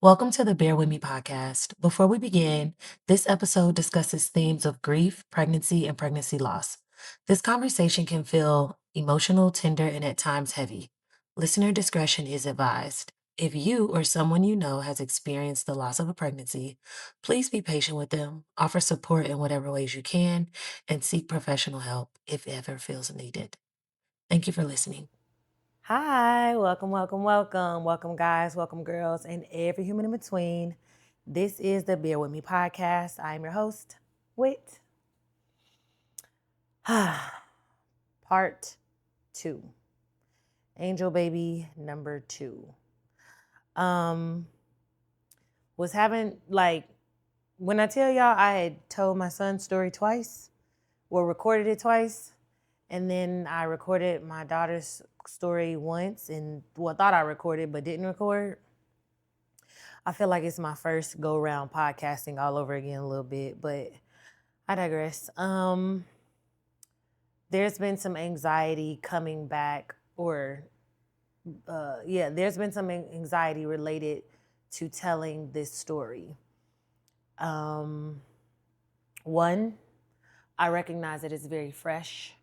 Welcome to the Bear With Me podcast. Before we begin, this episode discusses themes of grief, pregnancy, and pregnancy loss. This conversation can feel emotional, tender, and at times heavy. Listener discretion is advised. If you or someone you know has experienced the loss of a pregnancy, please be patient with them, offer support in whatever ways you can, and seek professional help if ever feels needed. Thank you for listening. Hi, welcome, guys, welcome, girls, and every human in between. This is the Bear With Me podcast. I'm your host, Whit. Part 2, Angel Baby number 2. Was having, when I tell y'all I had told my son's story twice, or recorded it twice, and then I recorded my daughter's story once, and thought I recorded but didn't record. I feel like it's my first go round podcasting all over again a little bit, but I digress. There's been some anxiety coming back, there's been some anxiety related to telling this story. One, I recognize that it's very fresh.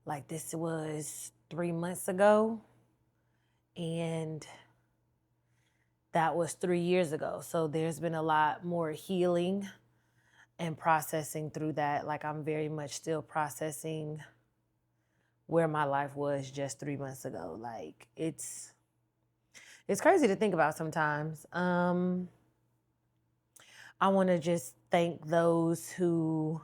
Like this was 3 months ago, and that was 3 years ago. So there's been a lot more healing and processing through that. Like I'm very much still processing where my life was just 3 months ago. Like it's crazy to think about sometimes. I want to just thank those who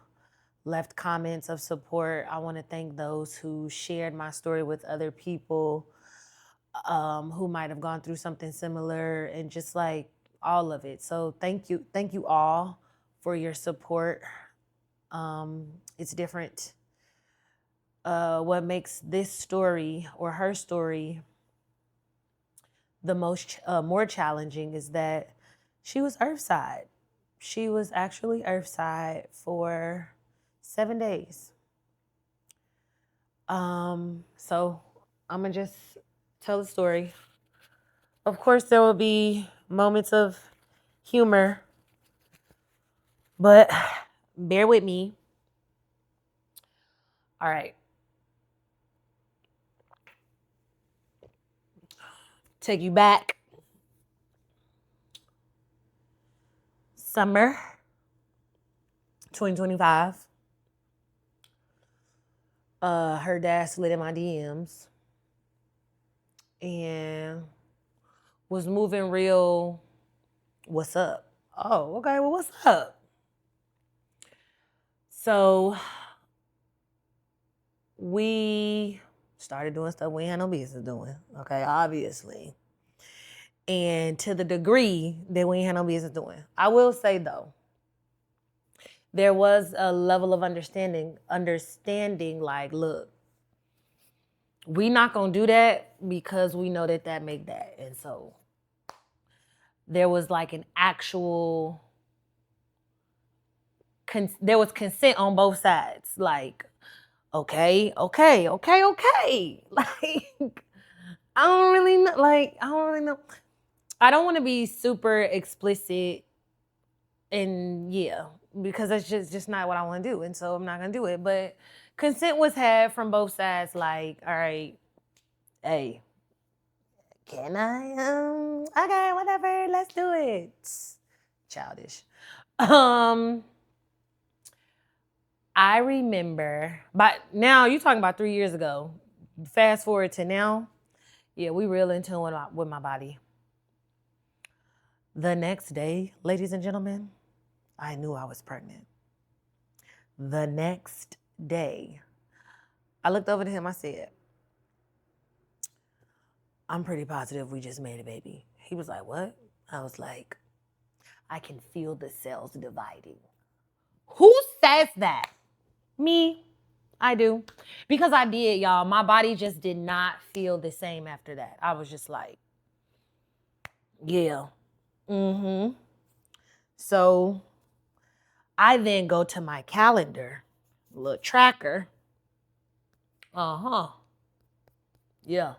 left comments of support. I want to thank those who shared my story with other people who might have gone through something similar, and just like all of it. So thank you all for your support. It's different. What makes this story or her story the most more challenging is that she was Earthside. She was actually Earthside for 7 days. So I'm gonna just tell the story. Of course, there will be moments of humor, but bear with me. All right. Take you back. Summer 2025. Her dad slid in my DMs and was moving real. What's up? Oh, okay. Well, what's up? So we started doing stuff we had no business doing. Okay, obviously. And to the degree that we ain't had no business doing. I will say though, there was a level of understanding, like, look, we not gonna do that because we know that make that. And so there was like an actual, there was consent on both sides. Like, okay. Like, I don't really know. I don't want to be super explicit, and because that's just not what I want to do, and so I'm not gonna do it. But consent was had from both sides. Like, all right, hey, can I? Okay, whatever, let's do it. Childish. I remember, but now you talking about 3 years ago. Fast forward to now, yeah, we real in tune with my body. The next day, ladies and gentlemen, I knew I was pregnant. The next day, I looked over to him. I said, I'm pretty positive we just made a baby. He was like, what? I was like, I can feel the cells dividing. Who says that? Me. I do. Because I did, y'all. My body just did not feel the same after that. I was just like, yeah. So I then go to my calendar, little tracker. Yeah.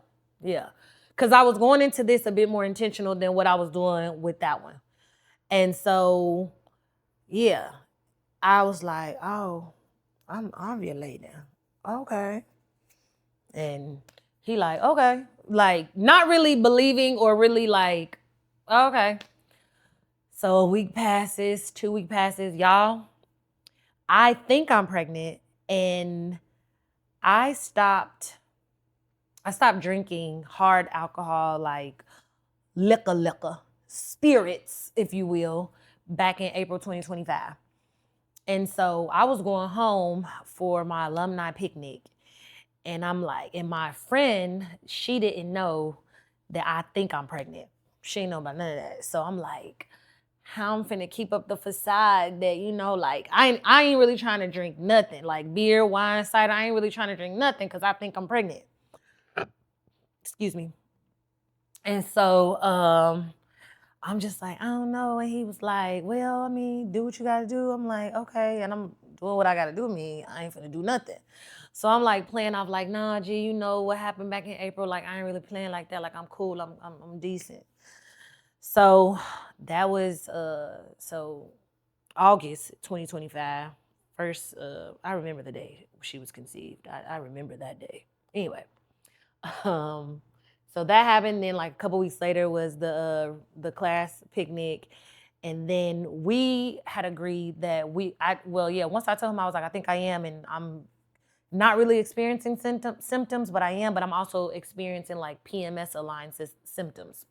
because I was going into this a bit more intentional than what I was doing with that one. And so, yeah, I was like, oh, I'm ovulating. Okay. And he like, okay. Like, not really believing or really like, okay. So a week passes, 2 week passes, y'all. I think I'm pregnant, and I stopped drinking hard alcohol, like liquor, spirits, if you will, back in April 2025. And so I was going home for my alumni picnic. And I'm like, and my friend, she didn't know that I think I'm pregnant. She didn't know about none of that. So I'm like, how I'm finna keep up the facade that, like, I ain't really trying to drink nothing. Like beer, wine, cider, I ain't really trying to drink nothing because I think I'm pregnant. Excuse me. And so I'm just like, I don't know. And he was like, well, I mean, do what you gotta do. I'm like, okay. And I'm doing what I gotta do. I ain't finna do nothing. So I'm like playing off like, nah, G, you know what happened back in April? Like, I ain't really playing like that. Like, I'm cool. I'm decent. So that was so August 2025. First, I remember the day she was conceived. I remember that day. Anyway, um, so that happened. Then like a couple weeks later was the class picnic, and then we had agreed that once I told him, I was like, I think I am, and I'm not really experiencing symptoms, but I am, but I'm also experiencing like PMS aligned symptoms.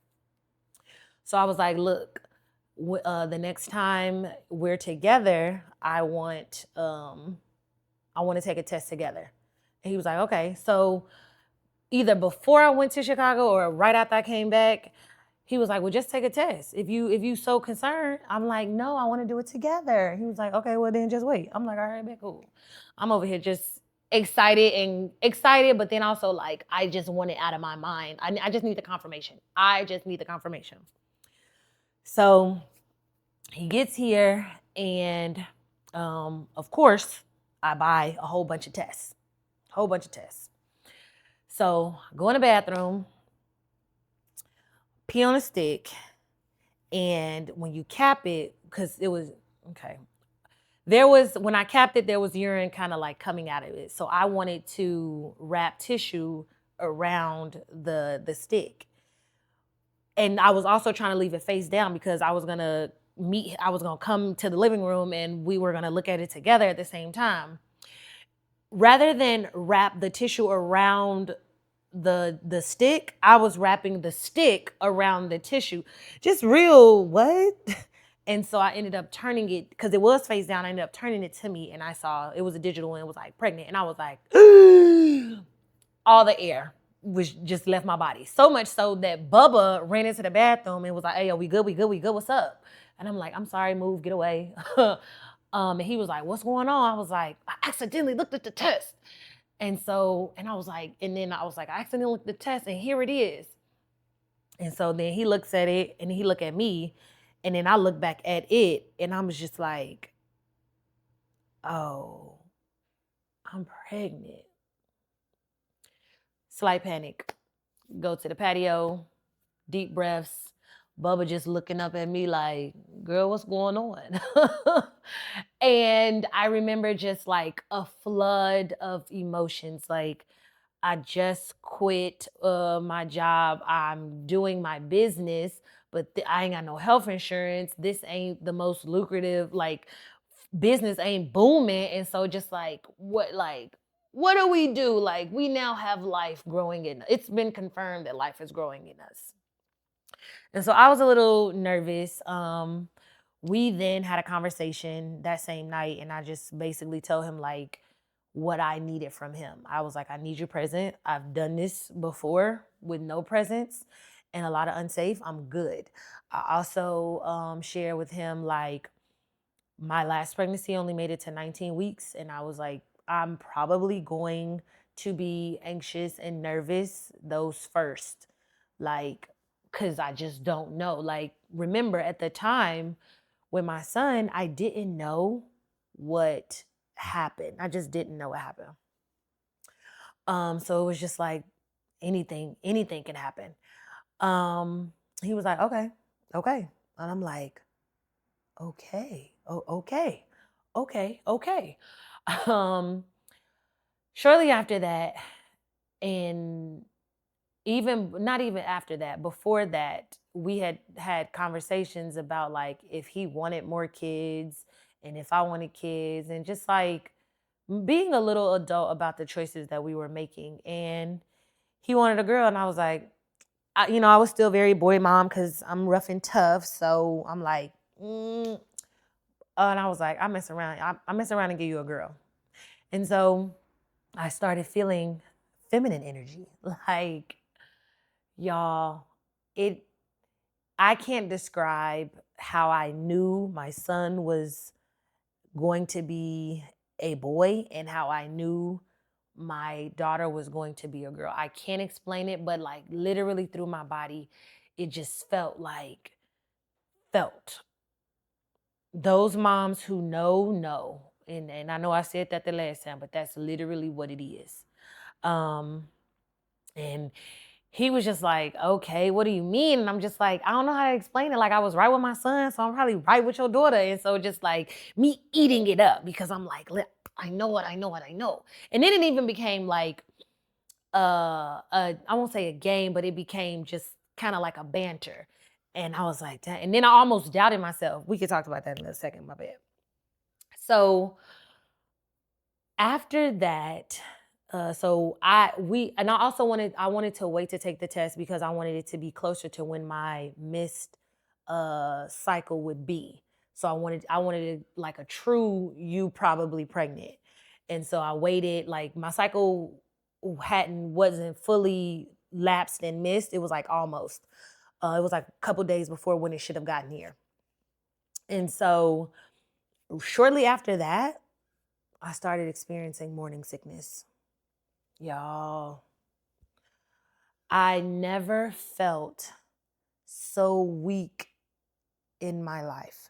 So I was like, look, the next time we're together, I want to take a test together. And he was like, okay. So either before I went to Chicago or right after I came back, he was like, well, just take a test. If you so concerned, I'm like, no, I want to do it together. He was like, okay, well then just wait. I'm like, all right, man, cool. I'm over here just excited, but then also like, I just want it out of my mind. I just need the confirmation. I just need the confirmation. So he gets here, and of course, I buy a whole bunch of tests. So I go in the bathroom, pee on a stick, and when you cap it, because it was okay. When I capped it, there was urine kind of like coming out of it. So I wanted to wrap tissue around the stick. And I was also trying to leave it face down because I was gonna come to the living room and we were gonna look at it together at the same time. Rather than wrap the tissue around the stick, I was wrapping the stick around the tissue. Just real what? And so I ended up turning it, because it was face down. I ended up turning it to me, and I saw it was a digital and it was like pregnant. And I was like, all the air was just left my body. So much so that Bubba ran into the bathroom and was like, hey, yo, we good, what's up? And I'm like, I'm sorry, move, get away. And he was like, what's going on? I was like, I accidentally looked at the test. And I was like, I accidentally looked at the test and here it is. And so then he looks at it and he look at me, and then I look back at it, and I was just like, oh, I'm pregnant. Slight panic. Go to the patio, deep breaths. Bubba just looking up at me like, girl, what's going on? And I remember just like a flood of emotions. Like, I just quit my job. I'm doing my business, but I ain't got no health insurance. This ain't the most lucrative, like, business ain't booming. And so just what do we do? Like, we now have life growing in. It's been confirmed that life is growing in us. And so I was a little nervous. We then had a conversation that same night, and I just basically told him like what I needed from him. I was like, I need you present. I've done this before with no presence and a lot of unsafe. I'm good. I also share with him like my last pregnancy only made it to 19 weeks, and I was like, I'm probably going to be anxious and nervous those first, like, because I just don't know. Like, remember at the time with my son, I didn't know what happened. I just didn't know what happened. So it was just like anything can happen. Um, he was like, okay, okay. And I'm like, okay, oh, okay, okay, okay. Um, Shortly after that, and even not even after that, before that, we had had conversations about like if he wanted more kids and if I wanted kids, and just like being a little adult about the choices that we were making. And he wanted a girl, and I was like, I was still very boy mom because I'm rough and tough. So I'm like, and I was like, I mess around. I mess around and give you a girl. And so I started feeling feminine energy. Like, y'all, it I can't describe how I knew my son was going to be a boy and how I knew my daughter was going to be a girl. I can't explain it, but like literally through my body, it just felt. Those moms who know. And I know I said that the last time, but that's literally what it is. Um and he was just like, okay, what do you mean? And I'm just like, I don't know how to explain it. Like, I was right with my son, so I'm probably right with your daughter. And so just like me eating it up because I'm like, I know what I know what I know. And then it even became like I won't say a game, but it became just kind of like a banter. And I was like, "Dang." And then I almost doubted myself. We could talk about that in a second, my bad. So after that, so I also wanted to wait to take the test because I wanted it to be closer to when my missed cycle would be. So I wanted it like a true you probably pregnant. And so I waited, like my cycle wasn't fully lapsed and missed. It was like almost. It was like a couple days before when it should have gotten here. And so shortly after that, I started experiencing morning sickness. Y'all, I never felt so weak in my life.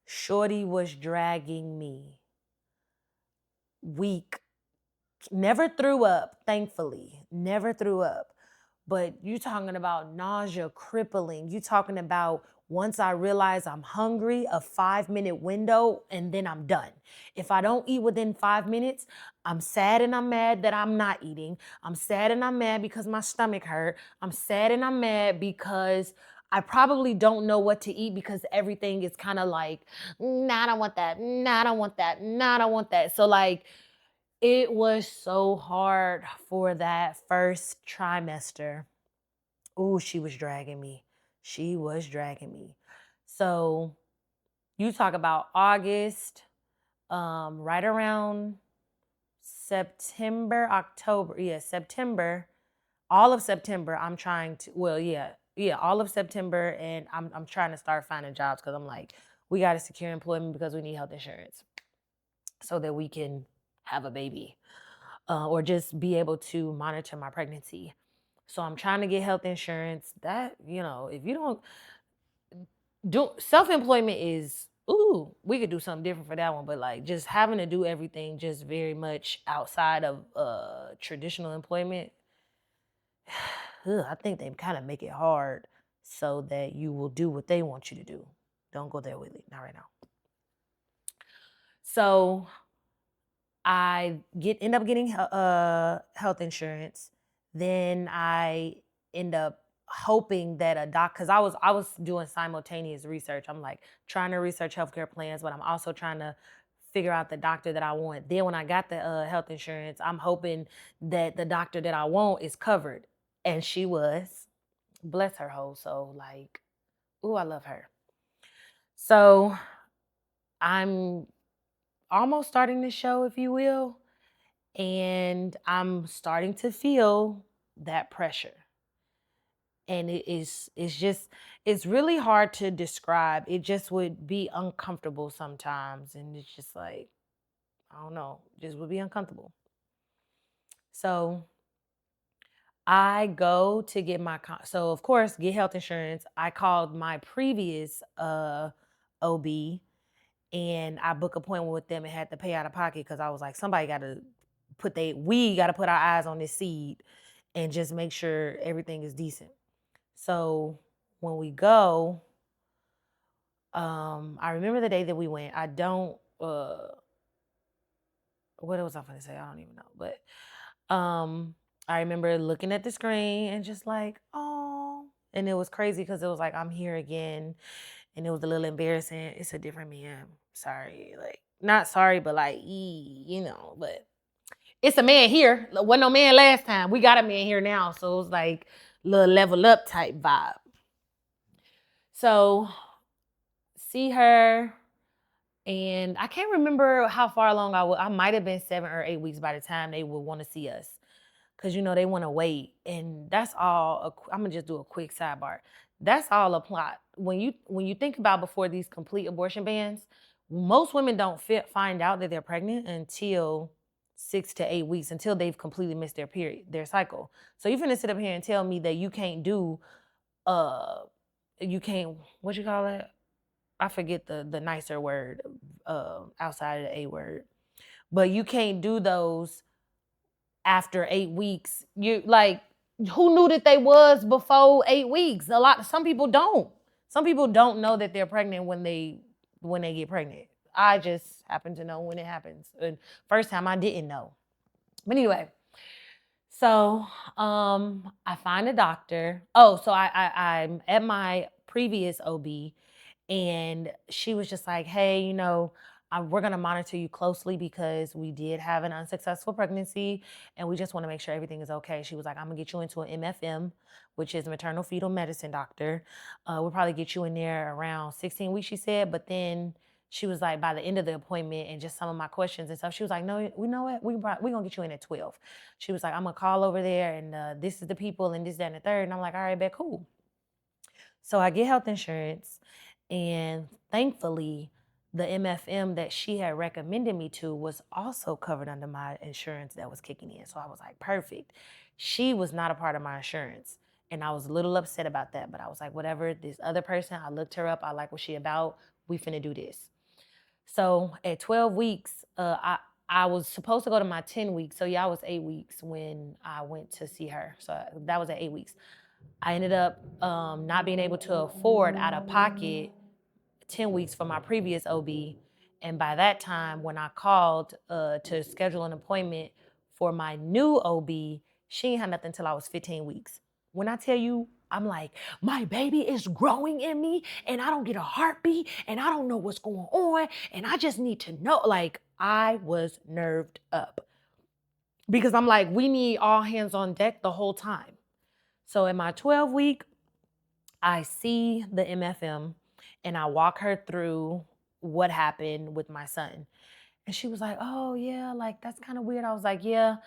Shorty was dragging me. Weak. Never threw up, thankfully. Never threw up. But you talking about nausea, crippling. You talking about once I realize I'm hungry, a 5-minute window, and then I'm done. If I don't eat within 5 minutes, I'm sad and I'm mad that I'm not eating. I'm sad and I'm mad because my stomach hurt. I'm sad and I'm mad because I probably don't know what to eat because everything is kind of like, nah, I don't want that. Nah, I don't want that. Nah, I don't want that. So like it was so hard for that first trimester. Ooh, she was dragging me. She was dragging me. So you talk about August, right around September, October. Yeah, September. All of September, I'm trying to. Well, yeah, all of September, and I'm trying to start finding jobs because I'm like, we got to secure employment because we need health insurance so that we can have a baby, or just be able to monitor my pregnancy. So I'm trying to get health insurance. That, if you don't do self-employment is, ooh, we could do something different for that one. But like just having to do everything just very much outside of traditional employment, I think they kind of make it hard so that you will do what they want you to do. Don't go there with it. Not right now. So I end up getting health insurance. Then I end up hoping that because I was doing simultaneous research. I'm like trying to research healthcare plans, but I'm also trying to figure out the doctor that I want. Then when I got the health insurance, I'm hoping that the doctor that I want is covered, and she was. Bless her whole soul. Like, ooh, I love her. So I'm almost starting the show, if you will, and I'm starting to feel that pressure. And it's really hard to describe. It just would be uncomfortable sometimes. And it's just like, I don't know, just would be uncomfortable. So I go to get so of course, get health insurance. I called my previous OB and I book appointment with them and had to pay out of pocket because I was like, we got to put our eyes on this seed. and just make sure everything is decent. So when we go, I remember the day that we went. I don't what was I gonna say? I don't even know. But I remember looking at the screen and just like, oh, and it was crazy because it was like I'm here again, and it was a little embarrassing. It's a different man. Sorry, like not sorry, but like, but it's a man here. Wasn't no man last time. We got a man here now, so it was like little level up type vibe. So see her, and I can't remember how far along I might have been 7 or 8 weeks by the time they would want to see us. Cause they want to wait, and that's all. I'm gonna just do a quick sidebar. That's all a plot. When you think about before these complete abortion bans, most women don't find out that they're pregnant until 6 to 8 weeks, until they've completely missed their period, their cycle. So you're gonna sit up here and tell me that you can't do, uh, you can't, what you call it? I forget the nicer word, outside of the A word, but you can't do those after 8 weeks. You like, who knew that they was before 8 weeks? Some people don't. Some people don't know that they're pregnant when they get pregnant. I just happen to know when it happens. And first time I didn't know. But anyway, so I find a doctor. Oh, so I'm at my previous OB, and she was just like, hey, we're going to monitor you closely because we did have an unsuccessful pregnancy, and we just want to make sure everything is okay. She was like, I'm going to get you into an MFM, which is maternal fetal medicine doctor. We'll probably get you in there around 16 weeks, she said. But then she was like, by the end of the appointment and just some of my questions and stuff, she was like, no, we know what? We're going to get you in at 12. She was like, I'm going to call over there, and this is the people and this, that, and the third. And I'm like, all right, bet, cool. So I get health insurance, and thankfully, the MFM that she had recommended me to was also covered under my insurance that was kicking in. So I was like, perfect. She was not a part of my insurance. And I was a little upset about that, but I was like, whatever, this other person, I looked her up. I like what she about. We finna do this. So at 12 weeks, I was supposed to go to my 10 weeks. So yeah, I was 8 weeks when I went to see her. So that was at 8 weeks. I ended up not being able to afford out of pocket 10 weeks for my previous OB. And by that time, when I called to schedule an appointment for my new OB, she ain't had nothing until I was 15 weeks. When I tell you, I'm like, my baby is growing in me, and I don't get a heartbeat, and I don't know what's going on, and I just need to know. Like, I was nerved up because I'm like, we need all hands on deck the whole time. So in my 12-week, I see the MFM, and I walk her through what happened with my son. And she was like, "Oh yeah, like that's kind of weird." I was like, "Yeah."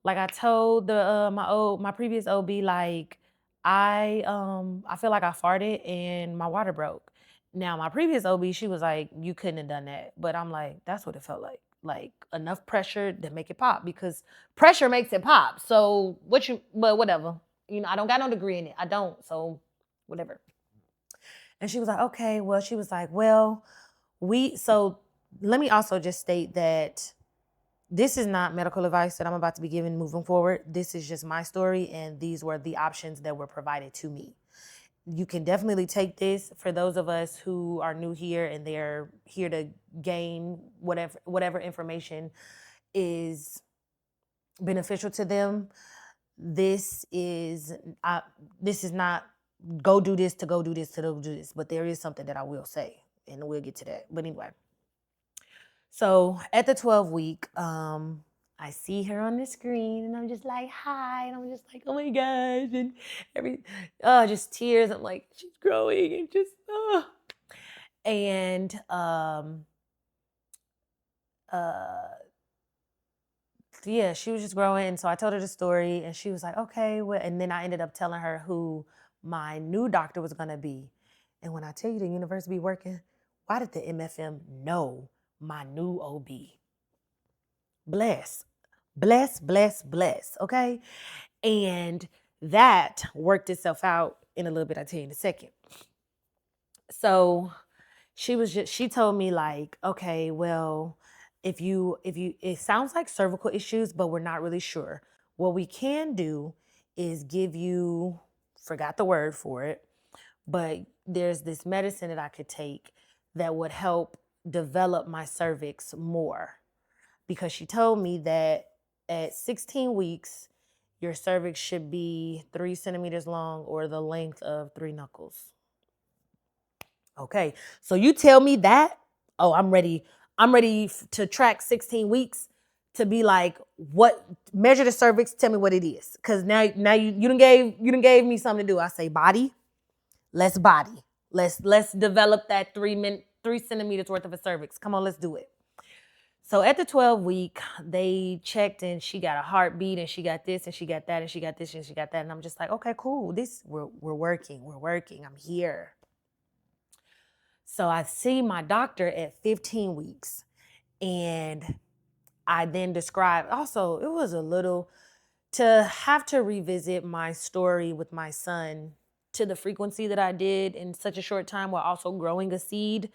Like I told the my previous OB, like I feel like I farted and my water broke. Now my previous OB, she was like, "You couldn't have done that." But I'm like, that's what it felt like. Like enough pressure to make it pop, because pressure makes it pop. So but whatever. I don't got no degree in it. I don't. So whatever. And she was like, okay, well, she was like, well, so let me also just state that this is not medical advice that I'm about to be giving moving forward. This is just my story, and these were the options that were provided to me. You can definitely take this for those of us who are new here and they're here to gain whatever information is beneficial to them. This is not go do this to go do this to go do this, but there is something that I will say, and we'll get to that. But anyway, so at the 12-week, I see her on the screen, and I'm just like, hi, and I'm just like, oh my gosh, and just tears. I'm like, she's growing, and just and yeah, she was just growing. And so I told her the story, and she was like, okay. Well, and then I ended up telling her who my new doctor was going to be. And when I tell you the universe be working, why did the MFM know my new OB? Bless, bless, bless, bless. Okay. And that worked itself out in a little bit. I'll tell you in a second. So she told me like, okay, well, if you it sounds like cervical issues, but we're not really sure. What we can do is give you, forgot the word for it, but there's this medicine that I could take that would help develop my cervix more. Because she told me that at 16 weeks, your cervix should be 3 centimeters long or the length of 3 knuckles. Okay, so you tell me that, oh, I'm ready. I'm ready to track 16 weeks to be like, what, measure the cervix, tell me what it is. Cause now you done gave me something to do. I say body, let's body. Let's develop that 3 centimeters worth of a cervix. Come on, let's do it. So at the 12 week, they checked and she got a heartbeat and she got this and she got that and she got this and she got that. And I'm just like, okay, cool. We're working. We're working. I'm here. So I see my doctor at 15 weeks. And I then described also, it was a little to have to revisit my story with my son to the frequency that I did in such a short time while also growing a seed.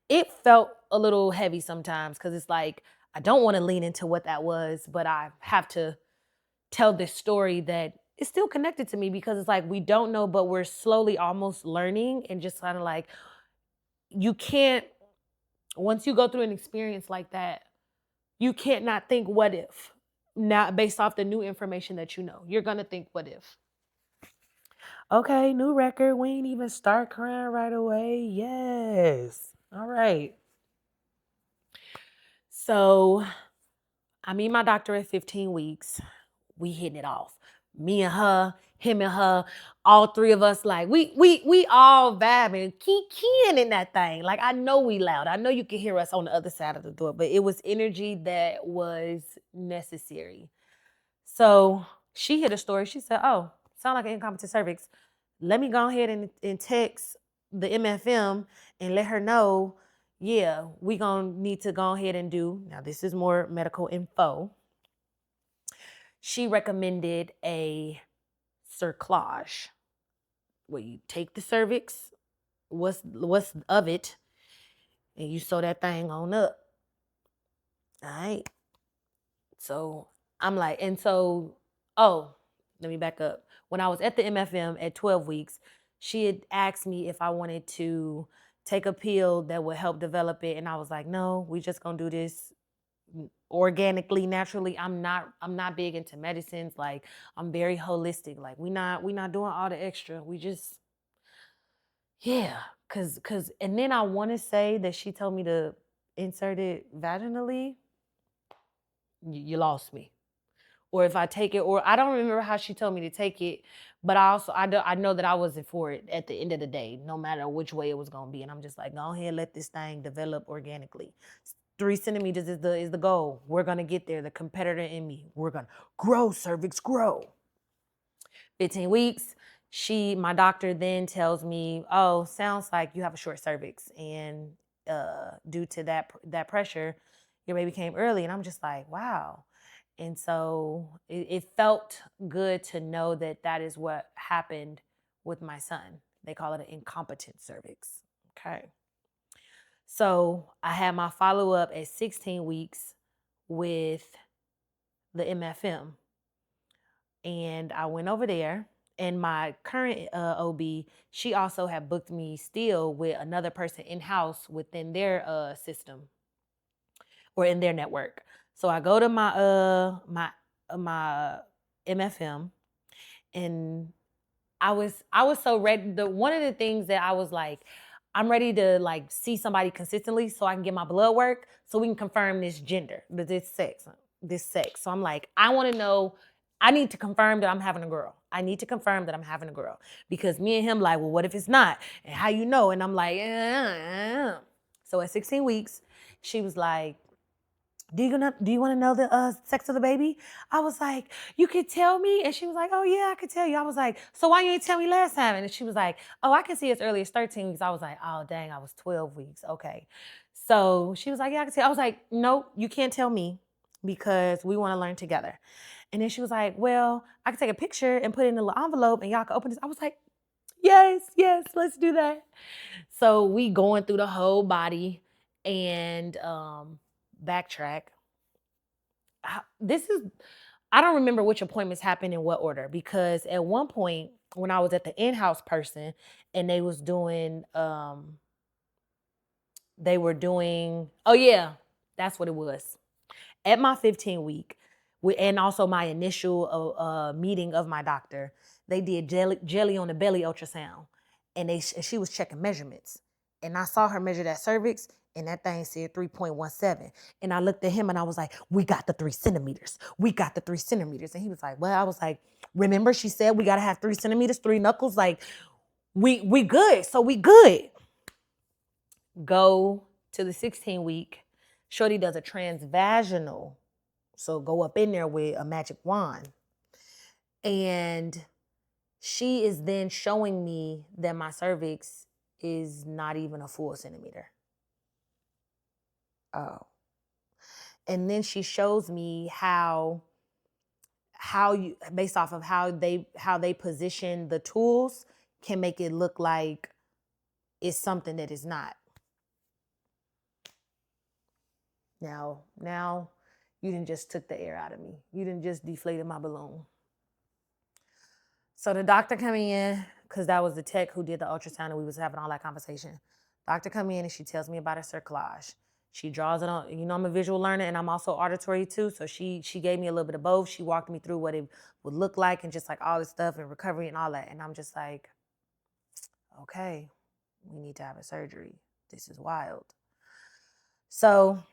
It felt a little heavy sometimes because it's like, I don't want to lean into what that was, but I have to tell this story that is still connected to me because it's like we don't know, but we're slowly almost learning and just kind of like, you can't, once you go through an experience like that, you can't not think what if. Now, based off the new information that you know, you're going to think what if. Okay, new record. We ain't even start crying right away. Yes. All right. So I meet my doctor at 15 weeks. We hitting it off. Me and her, him and her, all three of us, like we all vibing, keying in that thing. Like I know we loud. I know you can hear us on the other side of the door, but it was energy that was necessary. So she hit a story. She said, "Oh, sound like an incompetent cervix. Let me go ahead and text the MFM and let her know, yeah, we gonna need to go ahead and do." Now this is more medical info. She recommended a cerclage where you take the cervix, what's of it, and you sew that thing on up. All right. So I'm like, and so, oh, let me back up. When I was at the MFM at 12 weeks, she had asked me if I wanted to take a pill that would help develop it. And I was like, no, we just gonna do this organically, naturally. I'm not big into medicines. Like I'm very holistic. Like we not doing all the extra. We just, yeah. Cause and then I wanna say that she told me to insert it vaginally. You lost me. Or if I take it, or I don't remember how she told me to take it, but I know that I wasn't for it at the end of the day, no matter which way it was gonna be. And I'm just like, go ahead, let this thing develop organically. 3 centimeters is the goal. We're gonna get there. The competitor in me, we're gonna grow, cervix, grow. 15 weeks. My doctor then tells me, oh, sounds like you have a short cervix, and due to that pressure, your baby came early. And I'm just like, wow. And so it felt good to know that that is what happened with my son. They call it an incompetent cervix. Okay. So I had my follow up at 16 weeks with the MFM. And I went over there. And my current OB, she also had booked me still with another person in house within their system or in their network. So I go to my MFM, and I was so ready. One of the things that I was like, I'm ready to like see somebody consistently so I can get my blood work so we can confirm this gender, this sex. So I'm like, I want to know. I need to confirm that I'm having a girl. I need to confirm that I'm having a girl because me and him like, well, what if it's not? And how you know? And I'm like, So at 16 weeks, she was like, do you want to know the sex of the baby? I was like, you could tell me? And she was like, oh yeah, I could tell you. I was like, so why you ain't tell me last time? And she was like, oh, I can see as early as 13 weeks. I was like, oh dang, I was 12 weeks. Okay. So she was like, yeah, I can tell. I was like, no, you can't tell me because we want to learn together. And then she was like, well, I can take a picture and put it in a little envelope and y'all can open this. I was like, yes, let's do that. So we going through the whole body and backtrack. This is, I don't remember which appointments happened in what order, because at one point when I was at the in-house person and they were doing, oh yeah, that's what it was. At my 15 week, and also my initial meeting of my doctor, they did jelly on the belly ultrasound, and she was checking measurements, and I saw her measure that cervix, and that thing said 3.17. And I looked at him and I was like, we got the 3 centimeters. We got the 3 centimeters. And he was like, well, I was like, remember she said we gotta have 3 centimeters, 3 knuckles. Like, we good. So we good. Go to the 16 week. Shorty does a transvaginal. So go up in there with a magic wand. And she is then showing me that my cervix is not even a full centimeter. Oh. And then she shows me how you, based off of how they position the tools, can make it look like it's something that is not. Now you didn't just took the air out of me. You didn't just deflated my balloon. So the doctor come in, because that was the tech who did the ultrasound and we was having all that conversation. Doctor come in and she tells me about a cerclage. She draws it on, I'm a visual learner and I'm also auditory too. So she gave me a little bit of both. She walked me through what it would look like and just like all this stuff and recovery and all that. And I'm just like, okay, we need to have a surgery. This is wild. So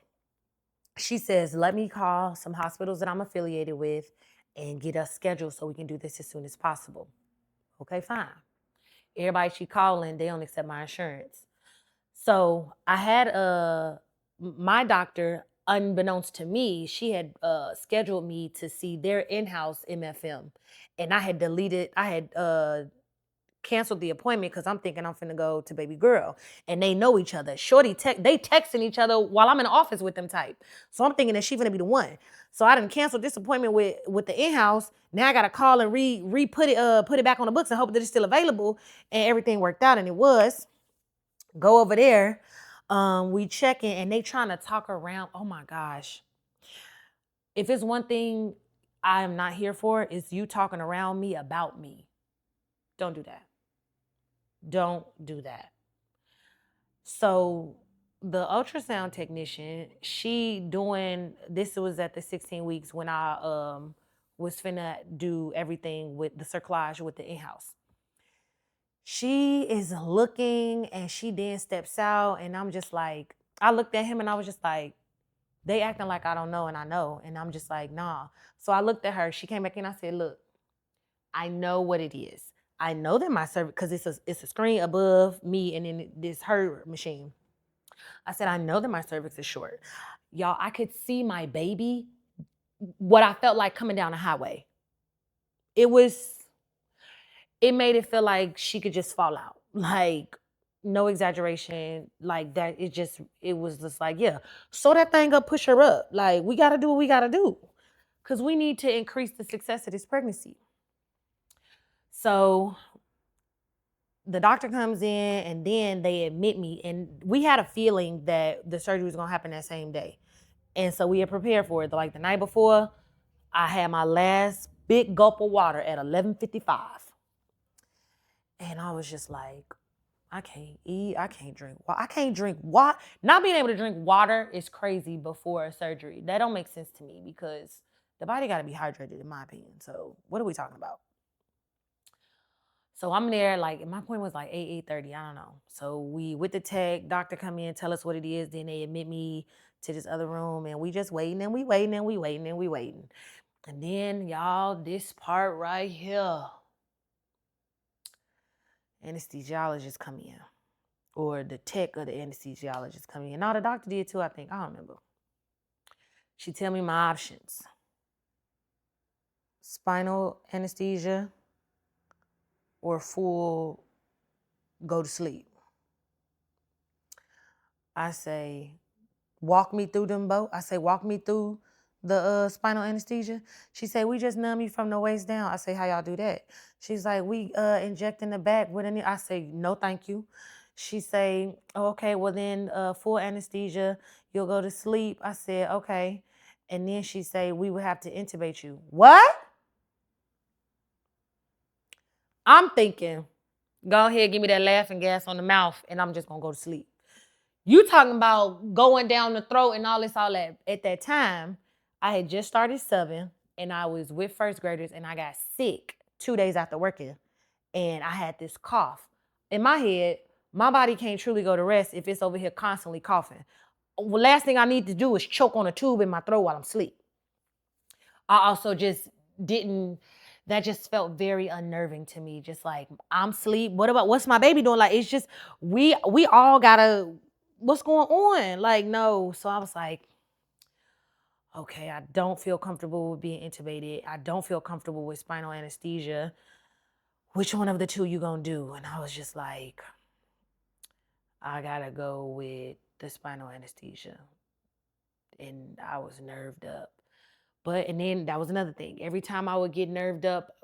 she says, let me call some hospitals that I'm affiliated with and get us scheduled so we can do this as soon as possible. Okay, fine. Everybody she calling, they don't accept my insurance. So I had my doctor, unbeknownst to me, she had scheduled me to see their in-house MFM. And I had canceled the appointment because I'm thinking I'm finna go to baby girl. And they know each other. They texting each other while I'm in the office with them type. So I'm thinking that she finna be the one. So I didn't cancel this appointment with the in-house. Now I gotta call and put it back on the books and hope that it's still available. And everything worked out, and it was. Go over there. We check in and they trying to talk around. Oh my gosh. If it's one thing I am not here for, is you talking around me about me. Don't do that. Don't do that. So the ultrasound technician, this was at the 16 weeks when I was finna do everything with the cerclage with the in-house. She is looking and she then steps out and I'm just like, I looked at him and I was just like, they acting like I don't know and I know. And I'm just like, nah. So I looked at her, she came back in, I said, look, I know what it is. I know that my cervix, because it's a screen above me and then this her machine. I said, I know that my cervix is short. Y'all, I could see my baby, what I felt like coming down the highway. It made it feel like she could just fall out. Like, no exaggeration. Like that, it was just like, yeah. Sew that thing up, push her up. Like, we gotta do what we gotta do. Because we need to increase the success of this pregnancy. So the doctor comes in and then they admit me. And we had a feeling that the surgery was gonna happen that same day. And so we had prepared for it. Like the night before, I had my last big gulp of water at 11:55. And I was just like, I can't eat, I can't drink. I can't drink water. Not being able to drink water is crazy before a surgery. That don't make sense to me because the body got to be hydrated, in my opinion. So what are we talking about? So I'm there, like, my appointment was like 8:30, I don't know. So we, with the tech, doctor come in, tell us what it is. Then they admit me to this other room and we just waiting and we waiting and we waiting and we waiting. And then y'all, this part right here, anesthesiologist come in. Or the tech of the anesthesiologist coming in. Now the doctor did too, I think. I don't remember. She tell me my options. Spinal anesthesia or full go to sleep. I say, walk me through them both. I say, walk me through the spinal anesthesia. She say, we just numb you from the waist down. I say, how y'all do that? She's like, we inject in the back with I say, no, thank you. She say, oh, okay, well then full anesthesia, you'll go to sleep. I said, okay. And then she say, we would have to intubate you. What? I'm thinking, go ahead, give me that laughing gas on the mouth, and I'm just gonna go to sleep. You talking about going down the throat and all that. At that time, I had just started subbing, and I was with first graders, and I got sick 2 days after working, and I had this cough. In my head, my body can't truly go to rest if it's over here constantly coughing. Well, last thing I need to do is choke on a tube in my throat while I'm asleep. I also just didn't, that just felt very unnerving to me. Just like, I'm asleep. What's my baby doing? Like, it's just, we all gotta, what's going on? Like, no. So I was like, okay, I don't feel comfortable with being intubated. I don't feel comfortable with spinal anesthesia. Which one of the two you gonna do? And I was just like, I gotta go with the spinal anesthesia. And I was nerved up. And then that was another thing. Every time I would get nerved up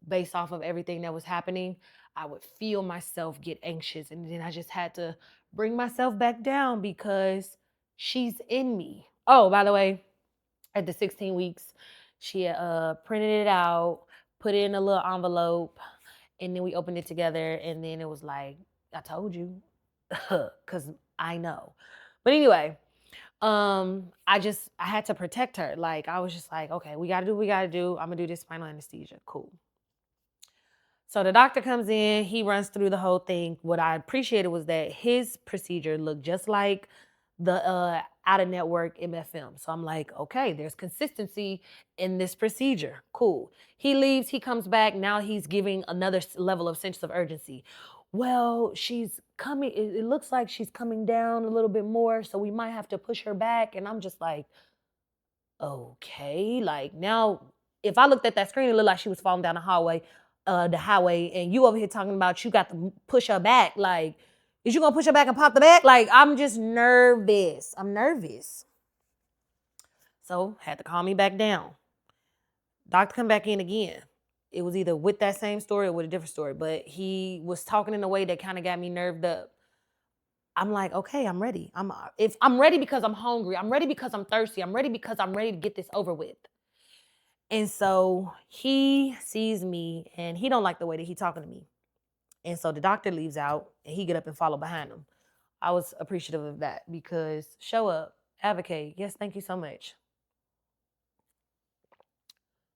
based off of everything that was happening, I would feel myself get anxious. And then I just had to bring myself back down because she's in me. Oh, by the way, at the 16 weeks, she printed it out, put it in a little envelope, and then we opened it together. And then it was like, I told you, because I know. But anyway, I had to protect her. Like, I was just like, okay, we gotta do what we gotta do. I'm gonna do this spinal anesthesia. Cool. So the doctor comes in, he runs through the whole thing. What I appreciated was that his procedure looked just like the out of network MFM. So I'm like, okay, there's consistency in this procedure. Cool. He leaves, he comes back. Now he's giving another level of sense of urgency. Well, she's coming, it looks like she's coming down a little bit more, so we might have to push her back. And I'm just like, okay. Like, now, if I looked at that screen, it looked like she was falling down the highway, and you over here talking about you got to push her back. Like, is you gonna push her back and pop the back? Like, I'm just nervous. I'm nervous. So had to calm me back down. Doctor come back in again. It was either with that same story or with a different story, but he was talking in a way that kind of got me nerved up. I'm like, okay, I'm ready. I'm ready because I'm hungry. I'm ready because I'm thirsty. I'm ready because I'm ready to get this over with. And so he sees me, and he don't like the way that he talking to me. And so the doctor leaves out, and he get up and follow behind him. I was appreciative of that because show up, advocate. Yes, thank you so much.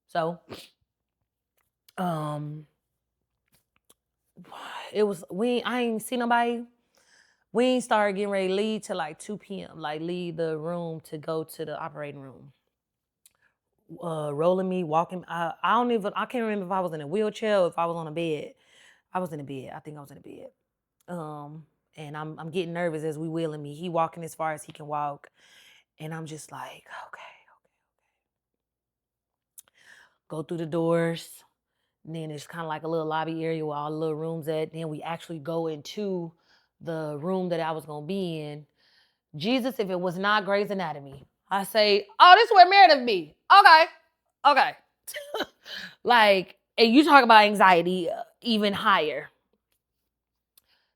So, um, it was I ain't see nobody. We ain't started getting ready to leave till like 2 p.m. Like, leave the room to go to the operating room. Rolling me, walking. I can't remember if I was in a wheelchair or if I was on a bed. I was in a bed. I think I was in a bed. And I'm getting nervous as we wheeling me. He walking as far as he can walk. And I'm just like, okay. Go through the doors. And then it's kind of like a little lobby area where all the little rooms at. Then we actually go into the room that I was gonna be in. Jesus, if it was not Grey's Anatomy, I say, oh, this is where Meredith be. Okay. Like, and you talk about anxiety even higher.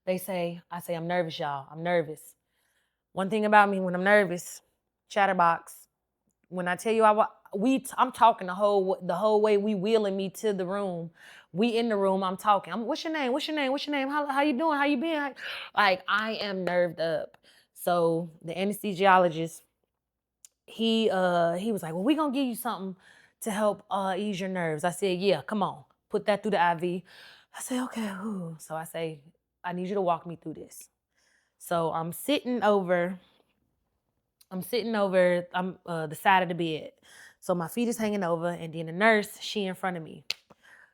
I say, I'm nervous, y'all. I'm nervous. One thing about me when I'm nervous, chatterbox. When I tell you I'm talking the whole way we wheeling me to the room. We in the room, I'm talking. What's your name? What's your name? What's your name? How you doing? How you been? Like, I am nerved up. So the anesthesiologist, he was like, well, we gonna give you something to help ease your nerves. I said, yeah, come on. Put that through the IV. I said, okay. Ooh. So I say, I need you to walk me through this. So I'm sitting over the side of the bed. So my feet is hanging over, and then the nurse, she in front of me.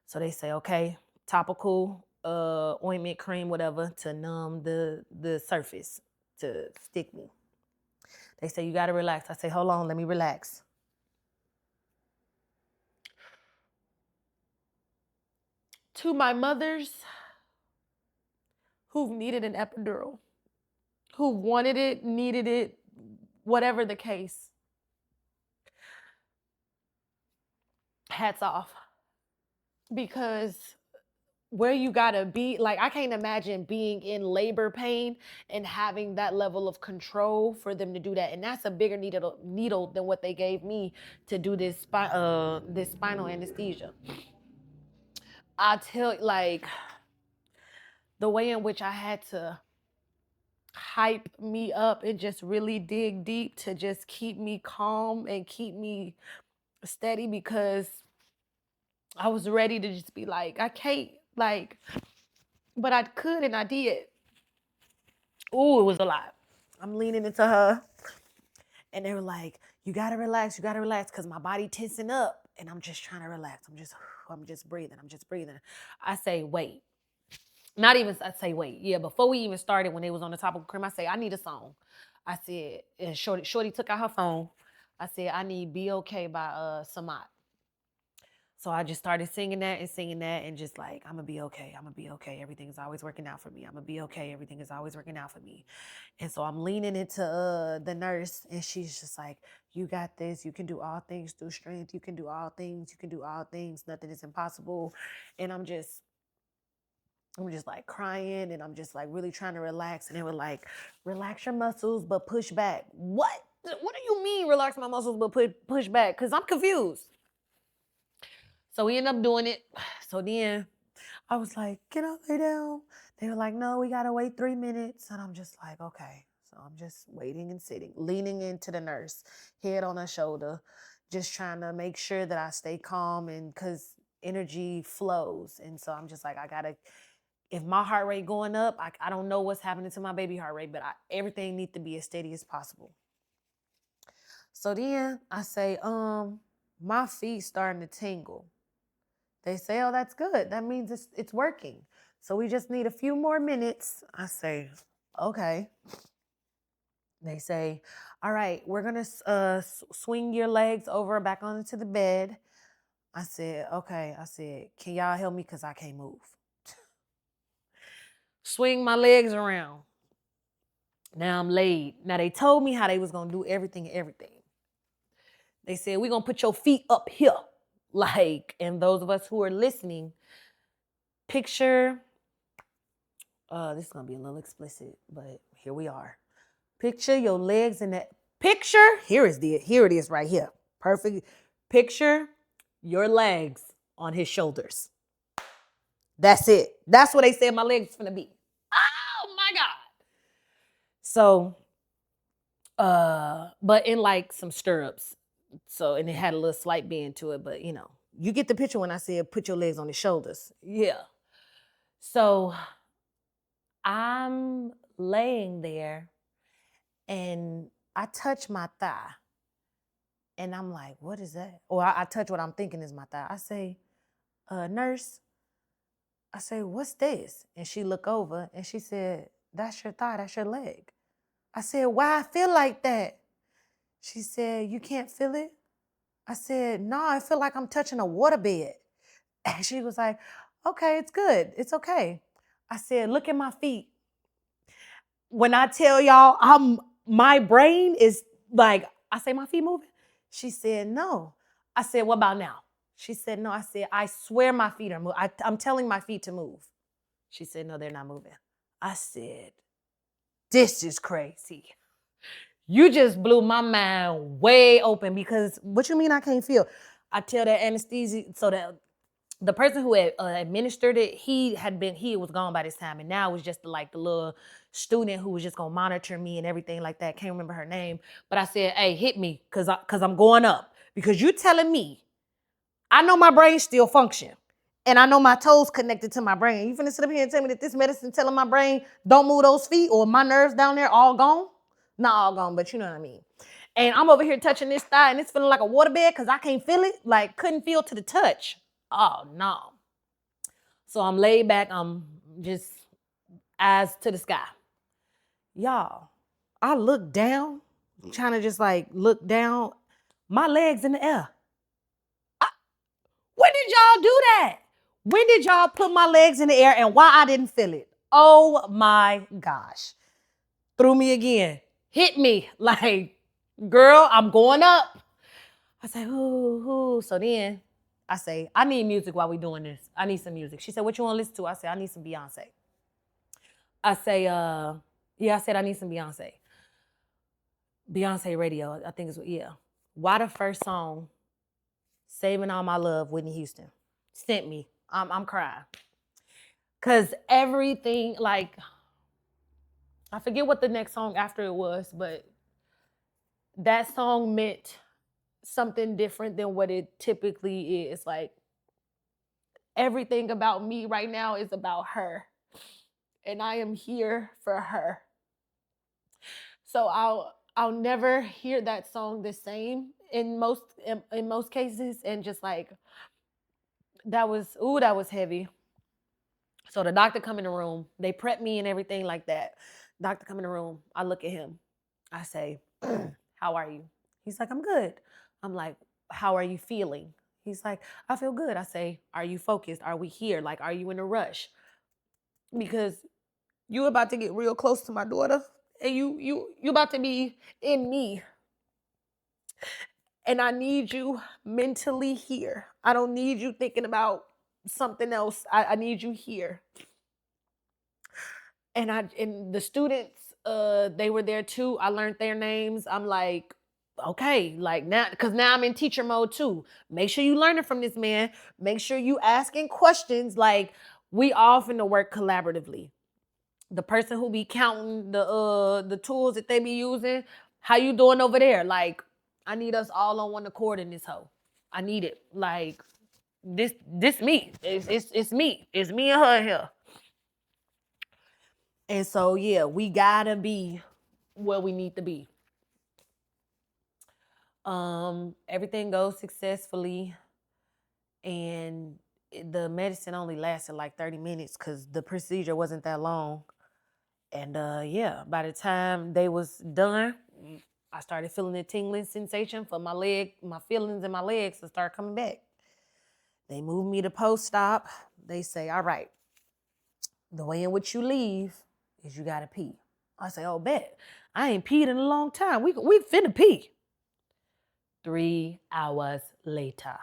So they say, okay, topical ointment, cream, whatever, to numb the surface, to stick me. They say, you gotta relax. I say, hold on, let me relax. To my mothers who've needed an epidural, who wanted it, needed it, whatever the case, hats off. Because where you gotta be. Like, I can't imagine being in labor pain and having that level of control for them to do that. And that's a bigger needle than what they gave me to do this spinal anesthesia. I tell, like, the way in which I had to hype me up and just really dig deep to just keep me calm and keep me steady, because I was ready to just be like, I can't, like, but I could and I did. Ooh, it was a lot. I'm leaning into her, and they were like, you gotta relax, because my body tensing up, and I'm just trying to relax. I'm just breathing. I'm just breathing. I say, wait. Not even, I say, wait. Yeah, before we even started, when they was on the top of the cream, I say, I need a song. I said, and Shorty took out her phone. I said, I need Be Okay by Samat. So I just started singing that and singing that, and just like, I'm gonna be okay. I'm gonna be okay. Everything is always working out for me. I'm gonna be okay. Everything is always working out for me. And so I'm leaning into the nurse, and she's just like, you got this. You can do all things through strength. You can do all things. You can do all things. Nothing is impossible. And I'm just like crying, and I'm just like really trying to relax. And they were like, relax your muscles, but push back. What? What do you mean relax my muscles, but push back? Because I'm confused. So we end up doing it. So then I was like, can I lay down? They were like, no, we got to wait 3 minutes. And I'm just like, okay. So I'm just waiting and sitting, leaning into the nurse, head on her shoulder, just trying to make sure that I stay calm, and because energy flows. And so I'm just like, I got to, if my heart rate going up, I don't know what's happening to my baby heart rate, but everything needs to be as steady as possible. So then I say, my feet starting to tingle. They say, oh, that's good. That means it's working. So we just need a few more minutes. I say, okay. They say, all right, we're going to swing your legs over back onto the bed. I said, okay. I said, can y'all help me? Because I can't move. Swing my legs around. Now I'm laid. Now they told me how they was going to do everything. They said, we're going to put your feet up here. Like, and those of us who are listening, picture, this is going to be a little explicit, but here we are. Picture your legs in that picture. Here it is right here. Perfect. Picture your legs on his shoulders. That's it. That's what they said my legs gonna be. Oh my God. So, but in like some stirrups. So, and it had a little slight bend to it, but you get the picture when I said put your legs on his shoulders. Yeah. So I'm laying there, and I touch my thigh. And I'm like, what is that? Or I touch what I'm thinking is my thigh. I say, nurse, I say, what's this? And she look over and she said, that's your thigh, that's your leg. I said, why I feel like that? She said, you can't feel it? I said, no, I feel like I'm touching a waterbed. And she was like, okay, it's good. It's okay. I said, look at my feet. When I tell y'all, my brain is like, I say, my feet moving? She said, no. I said, what about now? She said, no. I said, I swear my feet are moving. I'm telling my feet to move. She said, no, they're not moving. I said, this is crazy. You just blew my mind way open, because what you mean I can't feel? I tell that anesthesia, so that the person who had administered it, he was gone by this time, and now it was just like the little student who was just gonna monitor me and everything like that. Can't remember her name, but I said, "Hey, hit me, cause I'm going up, because you telling me, I know my brain still function, and I know my toes connected to my brain. You finna sit up here and tell me that this medicine telling my brain don't move those feet, or my nerves down there all gone? Not all gone, but you know what I mean." And I'm over here touching this thigh, and it's feeling like a waterbed because I can't feel it. Like, couldn't feel to the touch. Oh no. So I'm laid back. I'm just eyes to the sky. Y'all, I look down, trying to just like look down. My legs in the air. When did y'all do that? When did y'all put my legs in the air, and why I didn't feel it? Oh my gosh. Threw me again. Hit me. Like, girl, I'm going up. I said, ooh. So then I say, I need music while we doing this. I need some music. She said, what you want to listen to? I said, I need some Beyonce. I say, yeah, I said I need some Beyonce. Beyonce radio, I think is yeah. Why the first song, Saving All My Love, Whitney Houston, sent me. I'm crying. Cause everything, like, I forget what the next song after it was, but that song meant something different than what it typically is. Like everything about me right now is about her. And I am here for her. So I'll never hear that song the same in most cases. And just like that was heavy. So the doctor come in the room, they prep me and everything like that. Doctor come in the room, I look at him, I say, how are you? He's like, I'm good. I'm like, how are you feeling? He's like, I feel good. I say, are you focused? Are we here? Like, are you in a rush? Because you about to get real close to my daughter, and you about to be in me, and I need you mentally here. I don't need you thinking about something else. I need you here. And the students, they were there too. I learned their names. I'm like, okay, like now, because now I'm in teacher mode too. Make sure you learning from this man. Make sure you asking questions. Like we all finna work collaboratively. The person who be counting the tools that they be using, how you doing over there? Like, I need us all on one accord in this hoe. I need it. Like this me. It's me. It's me and her here. And so yeah, we gotta be where we need to be. Everything goes successfully, and the medicine only lasted like 30 minutes because the procedure wasn't that long. And yeah, by the time they was done, I started feeling the tingling sensation for my leg, my feelings in my legs to start coming back. They moved me to post-op. They say, all right, the way in which you leave is you gotta pee. I say, oh, bet. I ain't peed in a long time. We finna pee. 3 hours later.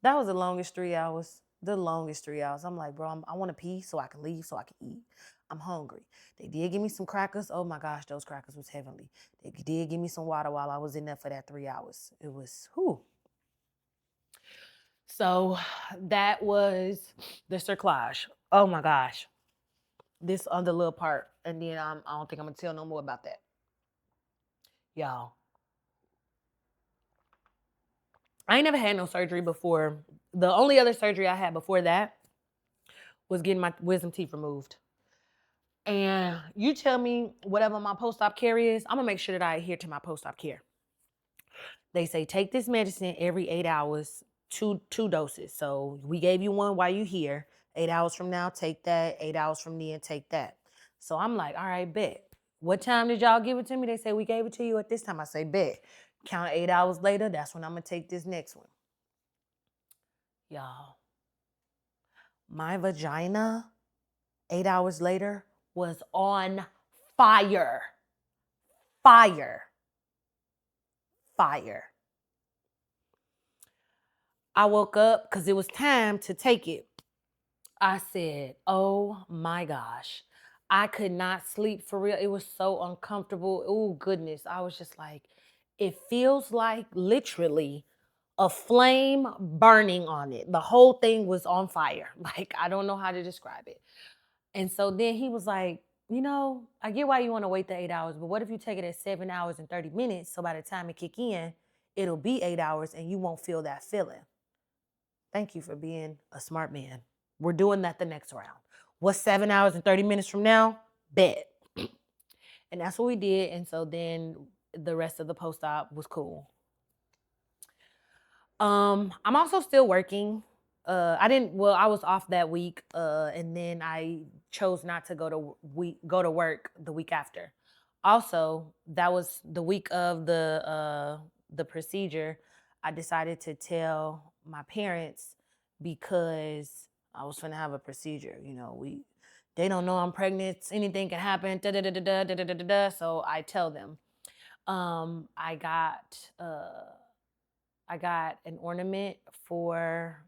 That was the longest 3 hours. The longest 3 hours. I'm like, bro, I want to pee so I can leave, so I can eat. I'm hungry. They did give me some crackers. Oh my gosh, those crackers was heavenly. They did give me some water while I was in there for that 3 hours. It was, whew. So that was the cerclage. Oh my gosh. This other little part. And then I don't think I'm going to tell no more about that. Y'all. I ain't never had no surgery before. The only other surgery I had before that was getting my wisdom teeth removed. And you tell me whatever my post-op care is, I'm gonna make sure that I adhere to my post-op care. They say take this medicine every 8 hours, two doses. So we gave you one while you here. 8 hours from now, take that. 8 hours from then, take that. So I'm like, all right, bet. What time did y'all give it to me? They say we gave it to you at this time. I say, bet. Count 8 hours later, that's when I'm gonna take this next one. Y'all, my vagina 8 hours later was on fire. Fire. Fire. I woke up because it was time to take it. I said, oh my gosh. I could not sleep for real. It was so uncomfortable. Oh, goodness. I was just like, it feels like literally a flame burning on it. The whole thing was on fire. Like, I don't know how to describe it. And so then he was like, I get why you want to wait the 8 hours, but what if you take it at 7 hours and 30 minutes? So by the time it kick in, it'll be 8 hours and you won't feel that feeling. Thank you for being a smart man. We're doing that the next round. What's 7 hours and 30 minutes from now? Bet. And that's what we did. And so then the rest of the post-op was cool. I'm also still working. I was off that week, and then I chose not to go to work the week after. Also, that was the week of the procedure. I decided to tell my parents because I was gonna have a procedure. They don't know I'm pregnant. Anything can happen. Da da da da da da da da. So I tell them. I got I got an ornament for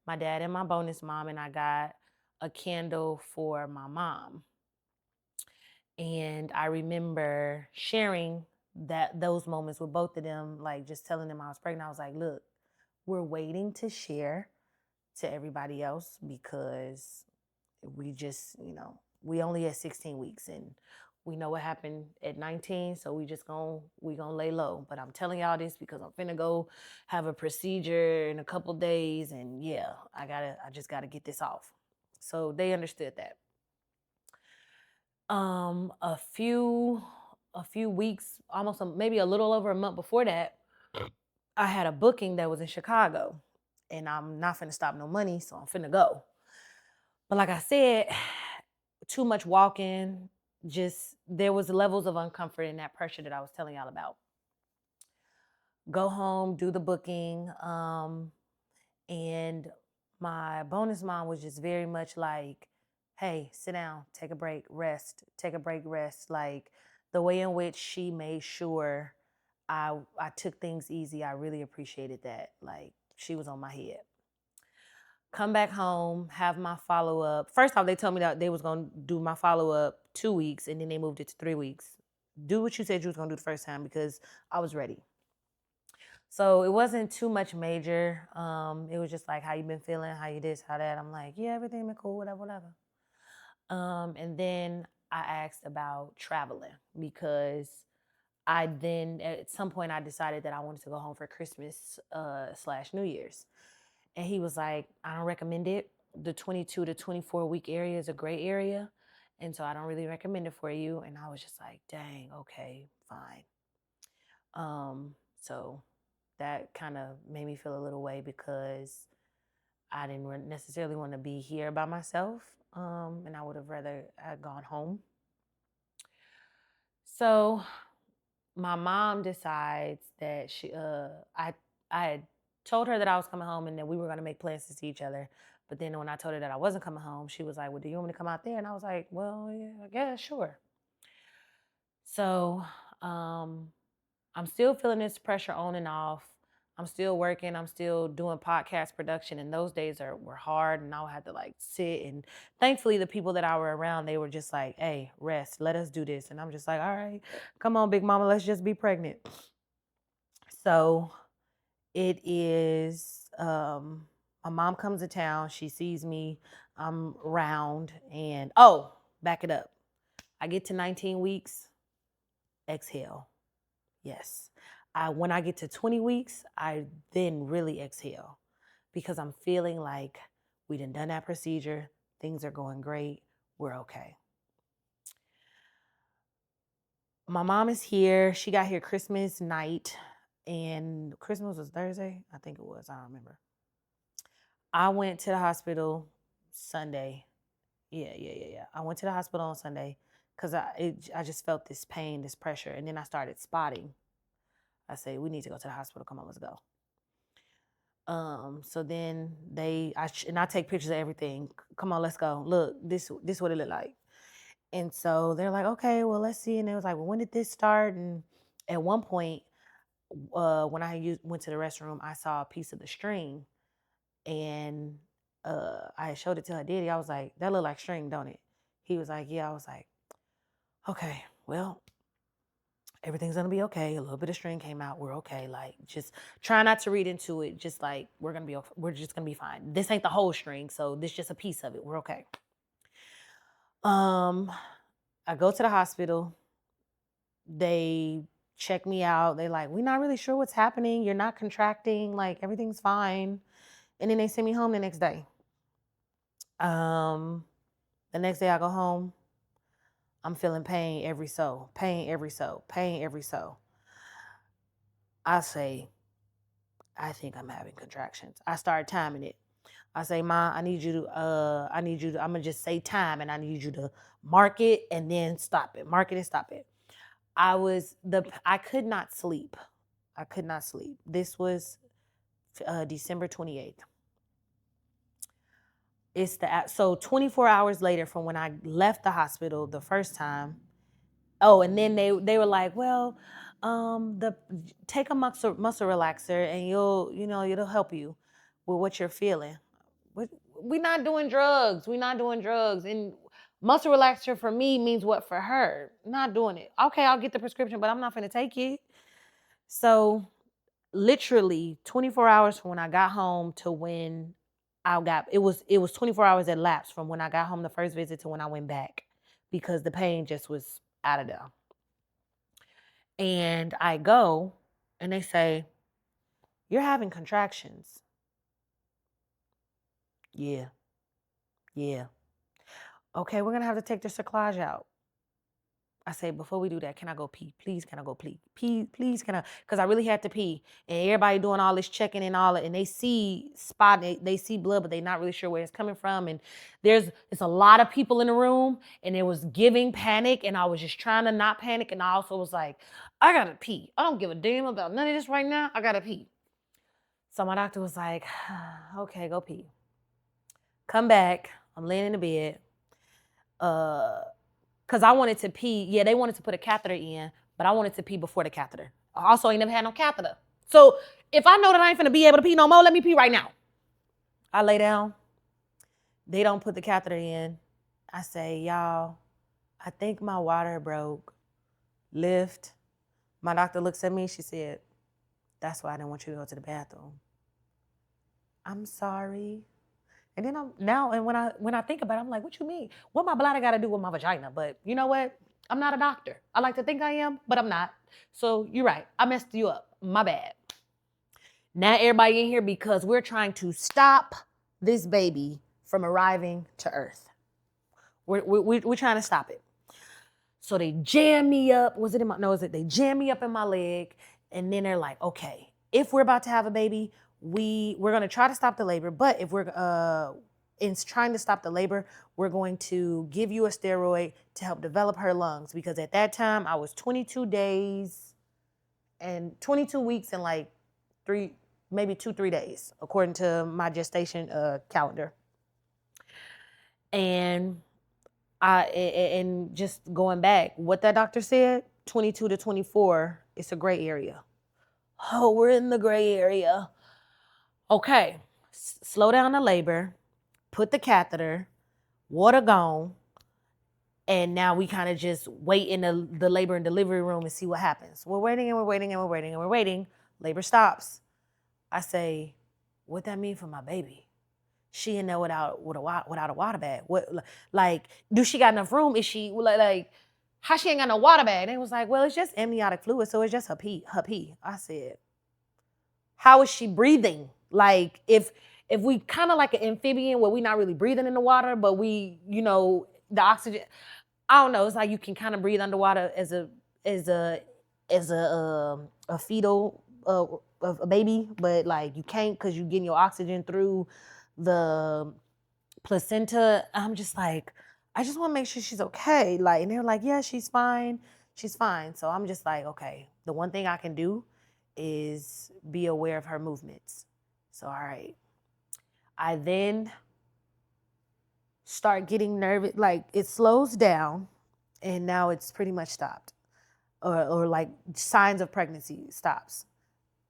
my dad and my bonus mom, and I got a candle for my mom. And I remember sharing those moments with both of them, like just telling them I was pregnant. I was like, look, we're waiting to share to everybody else because we just, we only at 16 weeks and we know what happened at 19, so we gonna lay low. But I'm telling y'all this because I'm finna go have a procedure in a couple days, and yeah, I just gotta get this off. So they understood that. A few weeks, almost maybe a little over a month before that, I had a booking that was in Chicago, and I'm not finna stop no money, so I'm finna go. But like I said, too much walking, just there was levels of uncomfort and that pressure that I was telling y'all about. Go home, do the booking, and my bonus mom was just very much like, hey, sit down, take a break, rest, take a break, rest. Like the way in which she made sure I took things easy, I really appreciated that. Like she was on my head. Come back home, have my follow up. First off, they told me that they was gonna do my follow up 2 weeks, and then they moved it to 3 weeks. Do what you said you was gonna do the first time because I was ready. So it wasn't too much major. It was just like how you been feeling, how you this, how that. I'm like, yeah, everything been cool, whatever, whatever. And then I asked about traveling because I then at some point I decided that I wanted to go home for Christmas slash New Year's. And he was like, I don't recommend it. The 22 to 24 week area is a great area. And so I don't really recommend it for you. And I was just like, dang, okay, fine. So that kind of made me feel a little way because I didn't necessarily want to be here by myself. And I would have rather had gone home. So my mom decides that I had told her that I was coming home and that we were going to make plans to see each other. But then when I told her that I wasn't coming home, she was like, well, do you want me to come out there? And I was like, well, yeah, I guess, sure. So I'm still feeling this pressure on and off. I'm still working. I'm still doing podcast production, and those days were hard. And I had to like sit. And thankfully, the people that I were around, they were just like, "Hey, rest. Let us do this." And I'm just like, "All right, come on, big mama. Let's just be pregnant." So it is. My mom comes to town. She sees me. I'm round, and oh, back it up. I get to 19 weeks. Exhale. Yes. When I get to 20 weeks, I then really exhale because I'm feeling like we done that procedure. Things are going great. We're okay. My mom is here. She got here Christmas night, and Christmas was Thursday. I think it was. I don't remember. I went to the hospital Sunday. Yeah. I went to the hospital on Sunday because I just felt this pain, this pressure, and then I started spotting. I say, we need to go to the hospital. Come on, let's go. So then I take pictures of everything. Come on, let's go. Look, this what it looked like. And so they're like, okay, well, let's see. And it was like, well, when did this start? And at one point, when went to the restroom, I saw a piece of the string, and I showed it to her daddy. I was like, that look like string, don't it? He was like, yeah. I was like, okay, well, everything's gonna be okay. A little bit of string came out. We're okay. Like, just try not to read into it. Just like we're just gonna be fine. This ain't the whole string, so this just a piece of it. We're okay. Um, I go to the hospital. They check me out. They like, we're not really sure what's happening. You're not contracting. Like everything's fine. And then they send me home the next day. Um, the next day I go home. I'm feeling pain every so, pain every so, pain every so. I say, I think I'm having contractions. I start timing it. I say, Ma, I need you to, I'm gonna just say time and I need you to mark it and then stop it. Mark it and stop it. I could not sleep. I could not sleep. This was December 28th. So 24 hours later from when I left the hospital the first time. Oh, and then they were like, well, The take a muscle relaxer, and it'll help you with what you're feeling. We're not doing drugs. We're not doing drugs. And muscle relaxer for me means what for her? Not doing it. Okay, I'll get the prescription, but I'm not gonna take it. So literally 24 hours from when I got home to when it was 24 hours that lapsed from when I got home the first visit to when I went back, because the pain just was out of there. And I go and they say, "You're having contractions." Yeah. Yeah. Okay, we're gonna have to take the cerclage out. I say, before we do that, can I go pee? Please, can I go pee? Please, can I? Because I really had to pee. And everybody doing all this checking and all it, and they see spot, they see blood, but they're not really sure where it's coming from. And it's a lot of people in the room, and it was giving panic, and I was just trying to not panic. And I also was like, I gotta pee. I don't give a damn about none of this right now. I gotta pee. So my doctor was like, okay, go pee. Come back. I'm laying in the bed. Because I wanted to pee. Yeah, they wanted to put a catheter in, but I wanted to pee before the catheter. I also ain't never had no catheter. So if I know that I ain't finna be able to pee no more, let me pee right now. I lay down. They don't put the catheter in. I say, y'all, I think my water broke. Lift. My doctor looks at me. She said, that's why I didn't want you to go to the bathroom. I'm sorry. And then when I think about it, I'm like, what you mean? What my bladder got to do with my vagina? But you know what? I'm not a doctor. I like to think I am, but I'm not. So you're right. I messed you up. My bad. Now everybody in here because we're trying to stop this baby from arriving to Earth. We're trying to stop it. So they jam me up. Was it in my? No, is it? They jam me up in my leg, and then they're like, okay, if we're about to have a baby, we're gonna try to stop the labor. But if we're in trying to stop the labor, we're going to give you a steroid to help develop her lungs, because at that time I was 22 days and 22 weeks and like maybe 3 days, according to my gestation calendar. And just going back, what that doctor said, 22 to 24, it's a gray area. Oh, we're in the gray area. Okay, slow down the labor, put the catheter, water gone, and now we kind of just wait in the labor and delivery room and see what happens. We're waiting and we're waiting and we're waiting and we're waiting. Labor stops. I say, what that mean for my baby? She in there without a water bag. What, like, do she got enough room? Is she like how she ain't got no water bag? And it was like, well, it's just amniotic fluid, so it's just her pee. I said, how is she breathing? Like, if we kind of like an amphibian where we not really breathing in the water, but we, the oxygen. I don't know. It's like you can kind of breathe underwater as a fetal a baby, but like you can't because you getting your oxygen through the placenta. I'm just like, I just want to make sure she's okay. Like, and they're like, yeah, she's fine. She's fine. So I'm just like, okay, the one thing I can do is be aware of her movements. So, all right. I then start getting nervous. Like, it slows down and now it's pretty much stopped. Or like signs of pregnancy stops.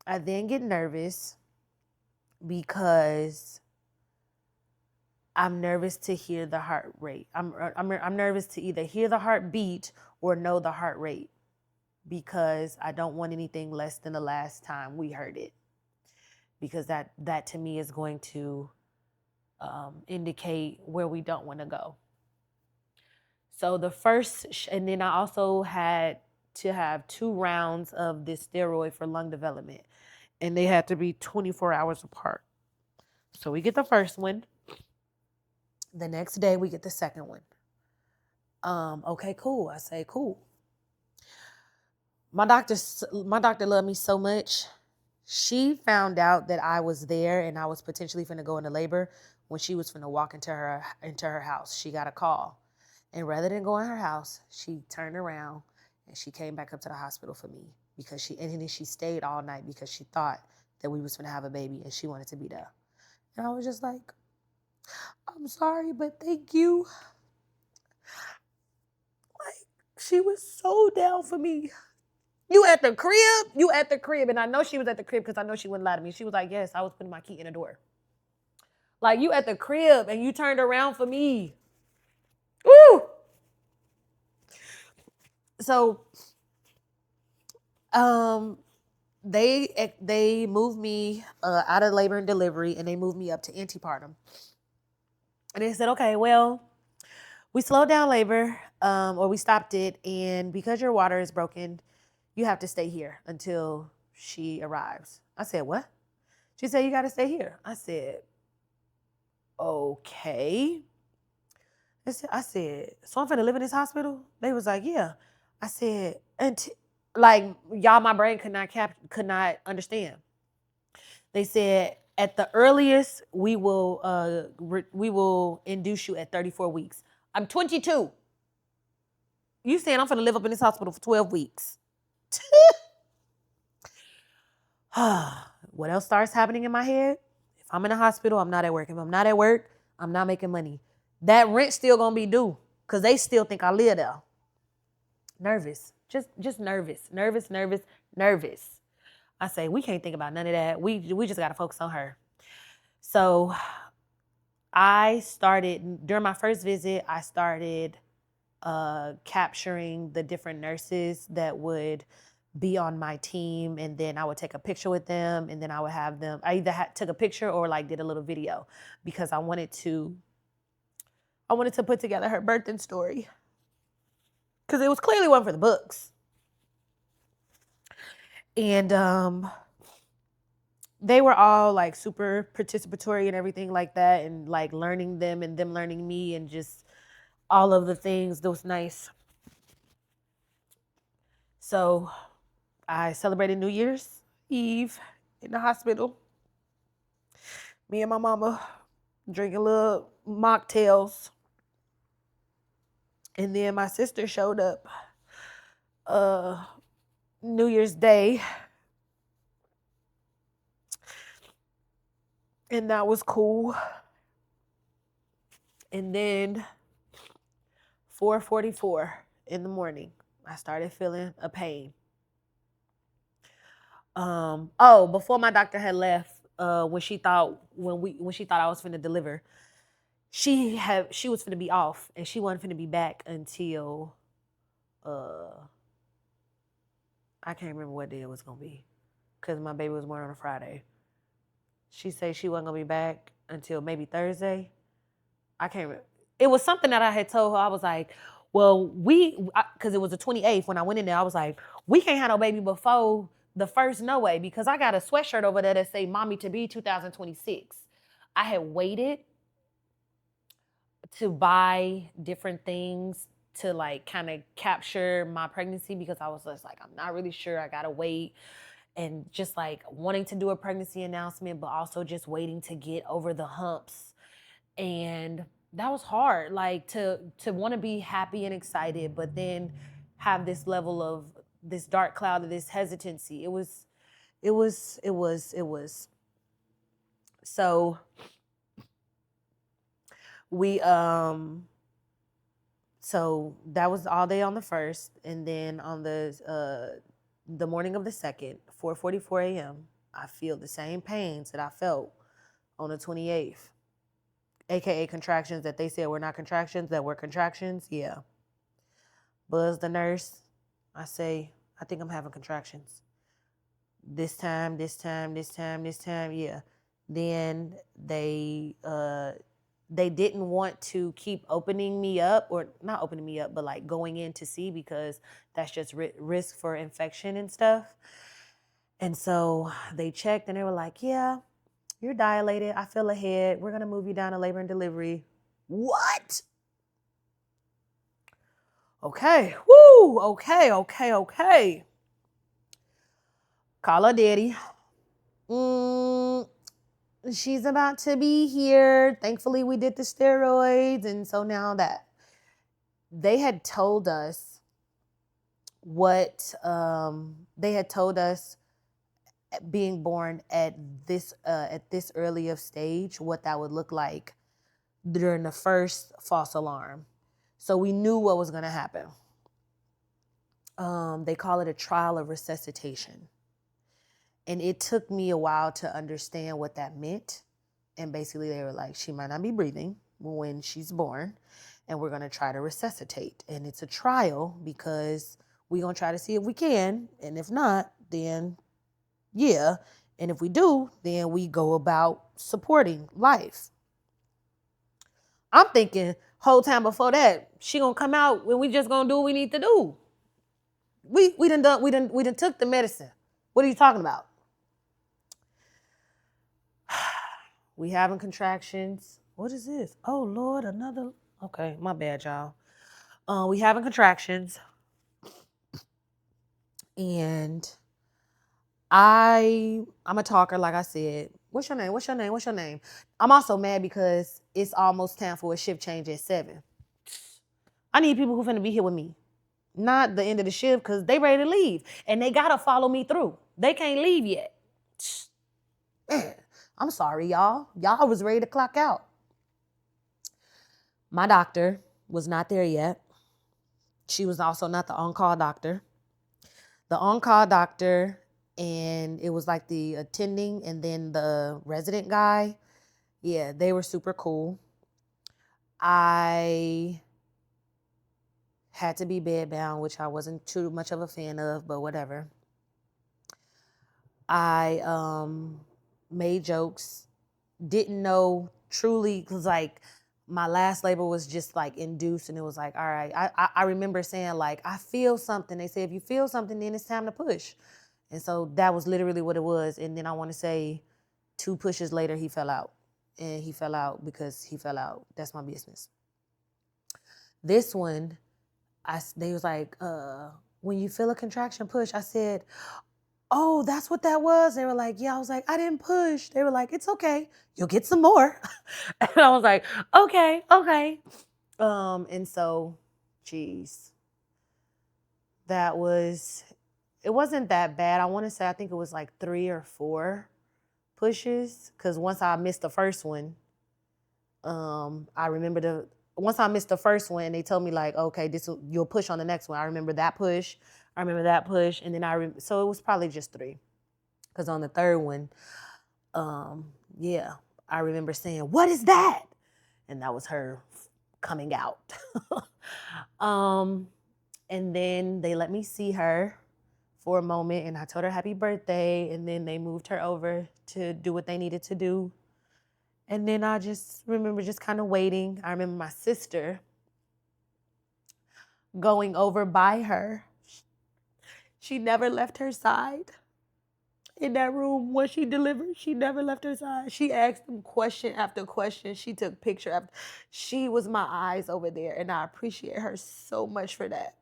I then get nervous because I'm nervous to hear the heart rate. I'm nervous to either hear the heartbeat or know the heart rate, because I don't want anything less than the last time we heard it, because that to me is going to indicate where we don't want to go. So and then I also had to have 2 rounds of this steroid for lung development, and they had to be 24 hours apart. So we get the first one. The next day we get the second one. Okay, cool. I say, cool. My doctor loved me so much. She found out that I was there and I was potentially finna go into labor when she was finna walk into her house. She got a call. And rather than go in her house, she turned around and she came back up to the hospital for me, because she stayed all night because she thought that we was finna have a baby and she wanted to be there. And I was just like, I'm sorry, but thank you. Like, she was so down for me. You at the crib? You at the crib. And I know she was at the crib because I know she wouldn't lie to me. She was like, yes, I was putting my key in the door. Like, you at the crib and you turned around for me. Woo! So, um, they moved me out of labor and delivery, and they moved me up to antepartum. And they said, okay, well, we slowed down labor, or we stopped it, and because your water is broken, you have to stay here until she arrives. I said, what? She said, you got to stay here. I said, okay. I said, so I'm finna live in this hospital? They was like, yeah. I said, like, y'all, my brain could not understand. They said, at the earliest, we will induce you at 34 weeks. I'm 22. You saying I'm finna live up in this hospital for 12 weeks? What else starts happening in my head? If I'm in a hospital, I'm not at work. If I'm not at work, I'm not making money. That rent still gonna be due because they still think I live there. Nervous, just nervous. I say we can't think about none of that. We just gotta focus on her. So I started during my first visit. I started capturing the different nurses that would be on my team, and then I would take a picture with them, and then I would have them. I either took a picture or like did a little video because I wanted to put together her birthing story because it was clearly one for the books. And they were all like super participatory and everything like that, and like learning them and them learning me, and just all of the things that was nice. So I celebrated New Year's Eve in the hospital. Me and my mama drinking little mocktails. And then my sister showed up New Year's Day. And that was cool. And then 4:44 in the morning, I started feeling a pain. Before my doctor had left, when she thought I was finna deliver, she was finna be off, and she wasn't finna be back until I can't remember what day it was gonna be, because my baby was born on a Friday. She said she wasn't gonna be back until maybe Thursday. I can't remember. It was something that I had told her. I was like, well, because it was the 28th when I went in there. I was like, we can't have no baby before the first, no way, because I got a sweatshirt over there that say "Mommy to be 2026." I had waited to buy different things to like kind of capture my pregnancy because I was just like, I'm not really sure. I gotta wait. And just like wanting to do a pregnancy announcement, but also just waiting to get over the humps. And that was hard, like to want to be happy and excited, but then have this level of this dark cloud of this hesitancy. It was. So we so that was all day on the first, and then on the morning of the second, 4:44 a.m., I feel the same pains that I felt on the 28th, aka contractions that they said were not contractions, that were contractions. Yeah. Buzz the nurse. I say, I think I'm having contractions. This time. Yeah. Then they didn't want to keep opening me up, or not opening me up, but like going in to see, because that's just risk for infection and stuff. And so they checked and they were like, yeah, you're dilated. I feel ahead. We're going to move you down to labor and delivery. What? Okay. Woo. Okay. Call her daddy. She's about to be here. Thankfully, we did the steroids. And so now that they had told us what they had told us being born at this early of stage, what that would look like during the first false alarm. So we knew what was going to happen. They call it a trial of resuscitation. And it took me a while to understand what that meant. And basically, they were like, she might not be breathing when she's born, and we're going to try to resuscitate. And it's a trial because we're going to try to see if we can. And if not, then yeah. And if we do, then we go about supporting life. I'm thinking, whole time before that, she gonna come out when we just gonna do what we need to do. We done took the medicine. What are you talking about? We having contractions. What is this? Oh Lord, another. Okay, my bad, y'all. We having contractions, and I'm a talker, like I said. What's your name? What's your name? What's your name? I'm also mad because it's almost time for a shift change at 7. I need people who finna be here with me, not the end of the shift, because they ready to leave and they gotta follow me through. They can't leave yet. Man, I'm sorry, y'all. Y'all was ready to clock out. My doctor was not there yet. She was also not the on-call doctor. The on-call doctor, and it was like the attending and then the resident guy. Yeah, they were super cool. I had to be bedbound, which I wasn't too much of a fan of, but whatever. I made jokes, didn't know truly, because like my last labor was just like induced, and it was like, all right. I remember saying like, I feel something. They say if you feel something, then it's time to push. And so that was literally what it was. And then I want to say 2 pushes later, he fell out. And he fell out because he fell out. That's my business. This one, they was like, when you feel a contraction, push. I said, oh, that's what that was. They were like, yeah. I was like, I didn't push. They were like, it's okay. You'll get some more. And I was like, okay. And so, geez, it wasn't that bad. I want to say, I think it was like 3 or 4 pushes. Cause once I missed the first one, once I missed the first one, they told me like, okay, you'll push on the next one. I remember that push. And then so it was probably just 3. Cause on the third one, yeah, I remember saying, what is that? And that was her coming out. And then they let me see her for a moment, and I told her happy birthday, and then they moved her over to do what they needed to do. And then I just remember just kind of waiting. I remember my sister going over by her. She never left her side. In that room when she delivered, she never left her side. She asked them question after question. She took picture after. She was my eyes over there, and I appreciate her so much for that.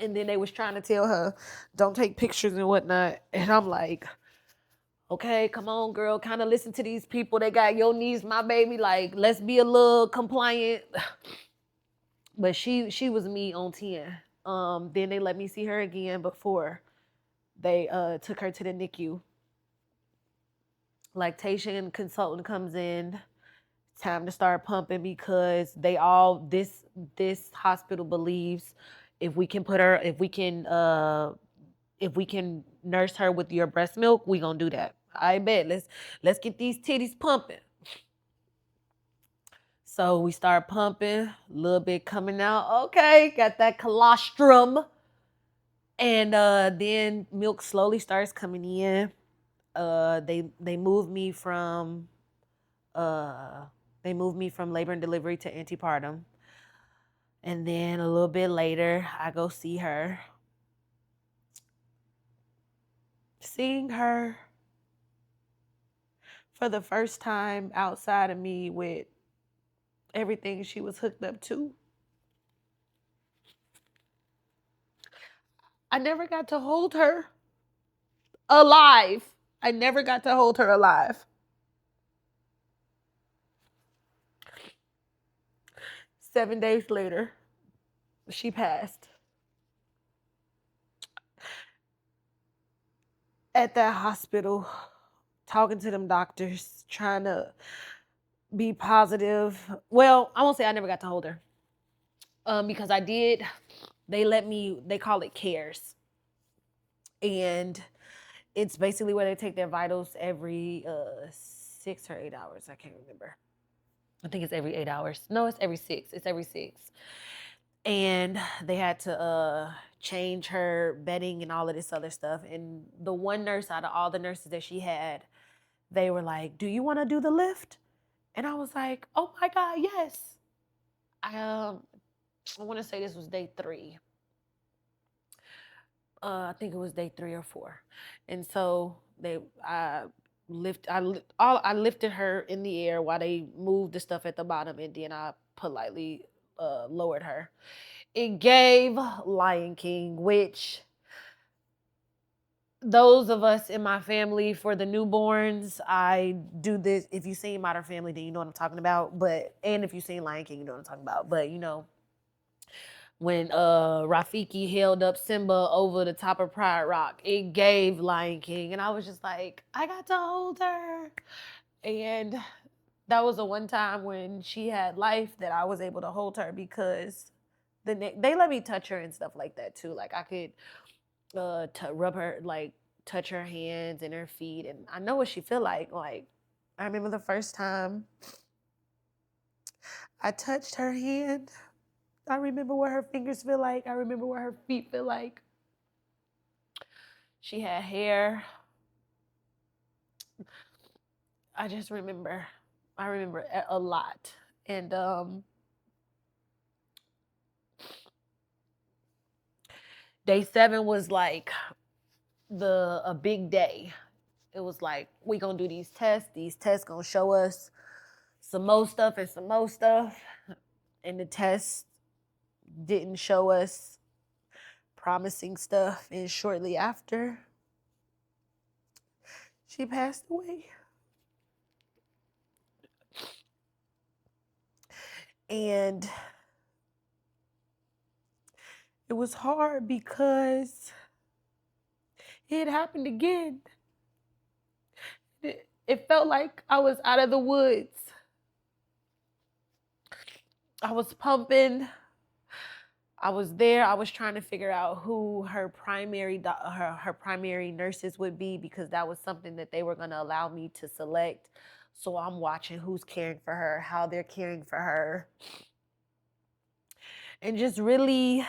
And then they was trying to tell her, don't take pictures and whatnot. And I'm like, okay, come on, girl, kind of listen to these people. They got your niece, my baby. Like, let's be a little compliant. But she was me on 10. Then they let me see her again before they took her to the NICU. Lactation consultant comes in. Time to start pumping because this hospital believes if we can nurse her with your breast milk, we gonna do that. I bet. Let's get these titties pumping. So we start pumping, a little bit coming out. Okay, got that colostrum. And then milk slowly starts coming in. They moved me from labor and delivery to antepartum. And then a little bit later, I go see her. Seeing her for the first time outside of me with everything she was hooked up to. I never got to hold her alive. 7 days later, she passed. At that hospital, talking to them doctors, trying to be positive. Well, I won't say I never got to hold her. Because I did they call it cares. And it's basically where they take their vitals every 6 or 8 hours. I can't remember. I think it's every 8 hours. No, it's every six. It's every six. And they had to change her bedding and all of this other stuff. And the one nurse out of all the nurses that she had, they were like, "Do you want to do the lift?" And I was like, "Oh my God, yes." I want to say this was day 3. I think it was day 3 or 4, and so I lifted her in the air while they moved the stuff at the bottom, and then I politely lowered her. It gave Lion King, which those of us in my family, for the newborns, I do this. If you've seen Modern Family, then you know what I'm talking about. And if you've seen Lion King, you know what I'm talking about. But when Rafiki held up Simba over the top of Pride Rock, it gave Lion King, and I was just like, I got to hold her. And that was the one time when she had life that I was able to hold her, because they let me touch her and stuff like that too. Like I could rub her, like touch her hands and her feet, and I know what she feel like. Like I remember the first time I touched her hand. I remember what her fingers feel like. I remember what her feet feel like. She had hair. I just remember. I remember a lot. And day 7 was like a big day. It was like, we gonna do these tests. These tests gonna show us some more stuff and some more stuff. And the tests didn't show us promising stuff. And shortly after, she passed away. And it was hard because it happened again. It felt like I was out of the woods. I was pumping. I was there. I was trying to figure out who her primary nurses would be, because that was something that they were going to allow me to select. So I'm watching who's caring for her, how they're caring for her, and just really,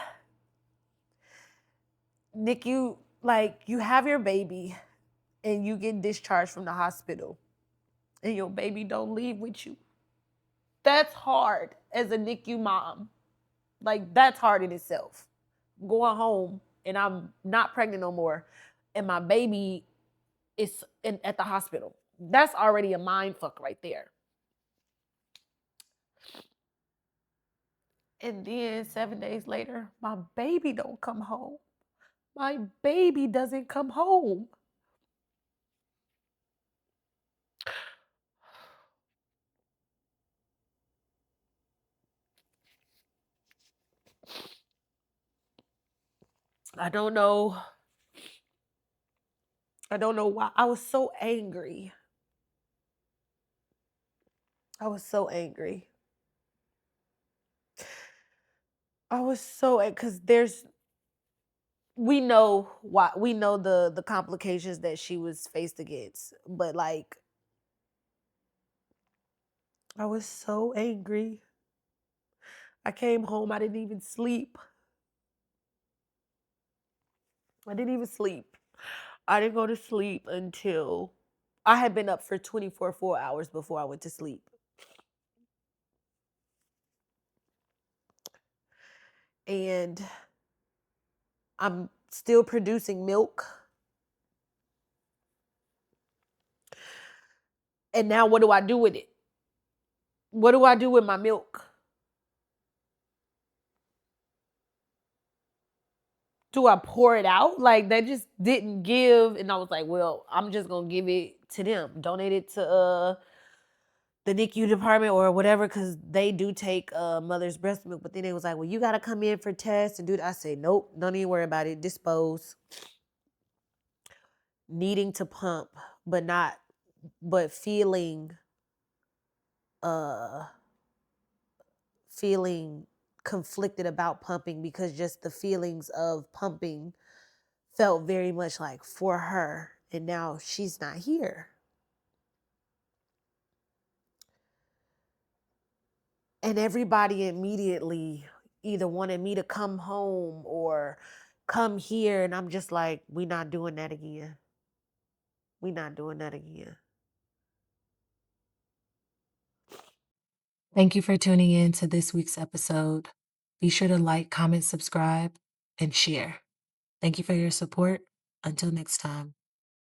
Nick, you have your baby and you get discharged from the hospital and your baby don't leave with you. That's hard as a NICU mom. Like, that's hard in itself. Going home and I'm not pregnant no more, and my baby is at the hospital. That's already a mind fuck right there. And then 7 days later, my baby don't come home. My baby doesn't come home. I don't know. I don't know why. I was so angry. I was so angry. I was so, because we know why, we know the complications that she was faced against, but like, I was so angry. I came home, I didn't even sleep. I didn't even sleep. I didn't go to sleep until I had been up for 24 4 hours before I went to sleep. And I'm still producing milk. And now what do I do with it? What do I do with my milk? Do I pour it out? Like, that just didn't give. And I was like, well, I'm just gonna give it to them, donate it to the NICU department or whatever, because they do take mother's breast milk. But then they was like, well, you gotta come in for tests and do that. I say, nope, don't even worry about it. Dispose. Needing to pump, but feeling feeling conflicted about pumping because just the feelings of pumping felt very much like for her, and now she's not here. And everybody immediately either wanted me to come home or come here, and I'm just like, we not doing that again. We not doing that again. Thank you for tuning in to this week's episode. Be sure to like, comment, subscribe, and share. Thank you for your support. Until next time.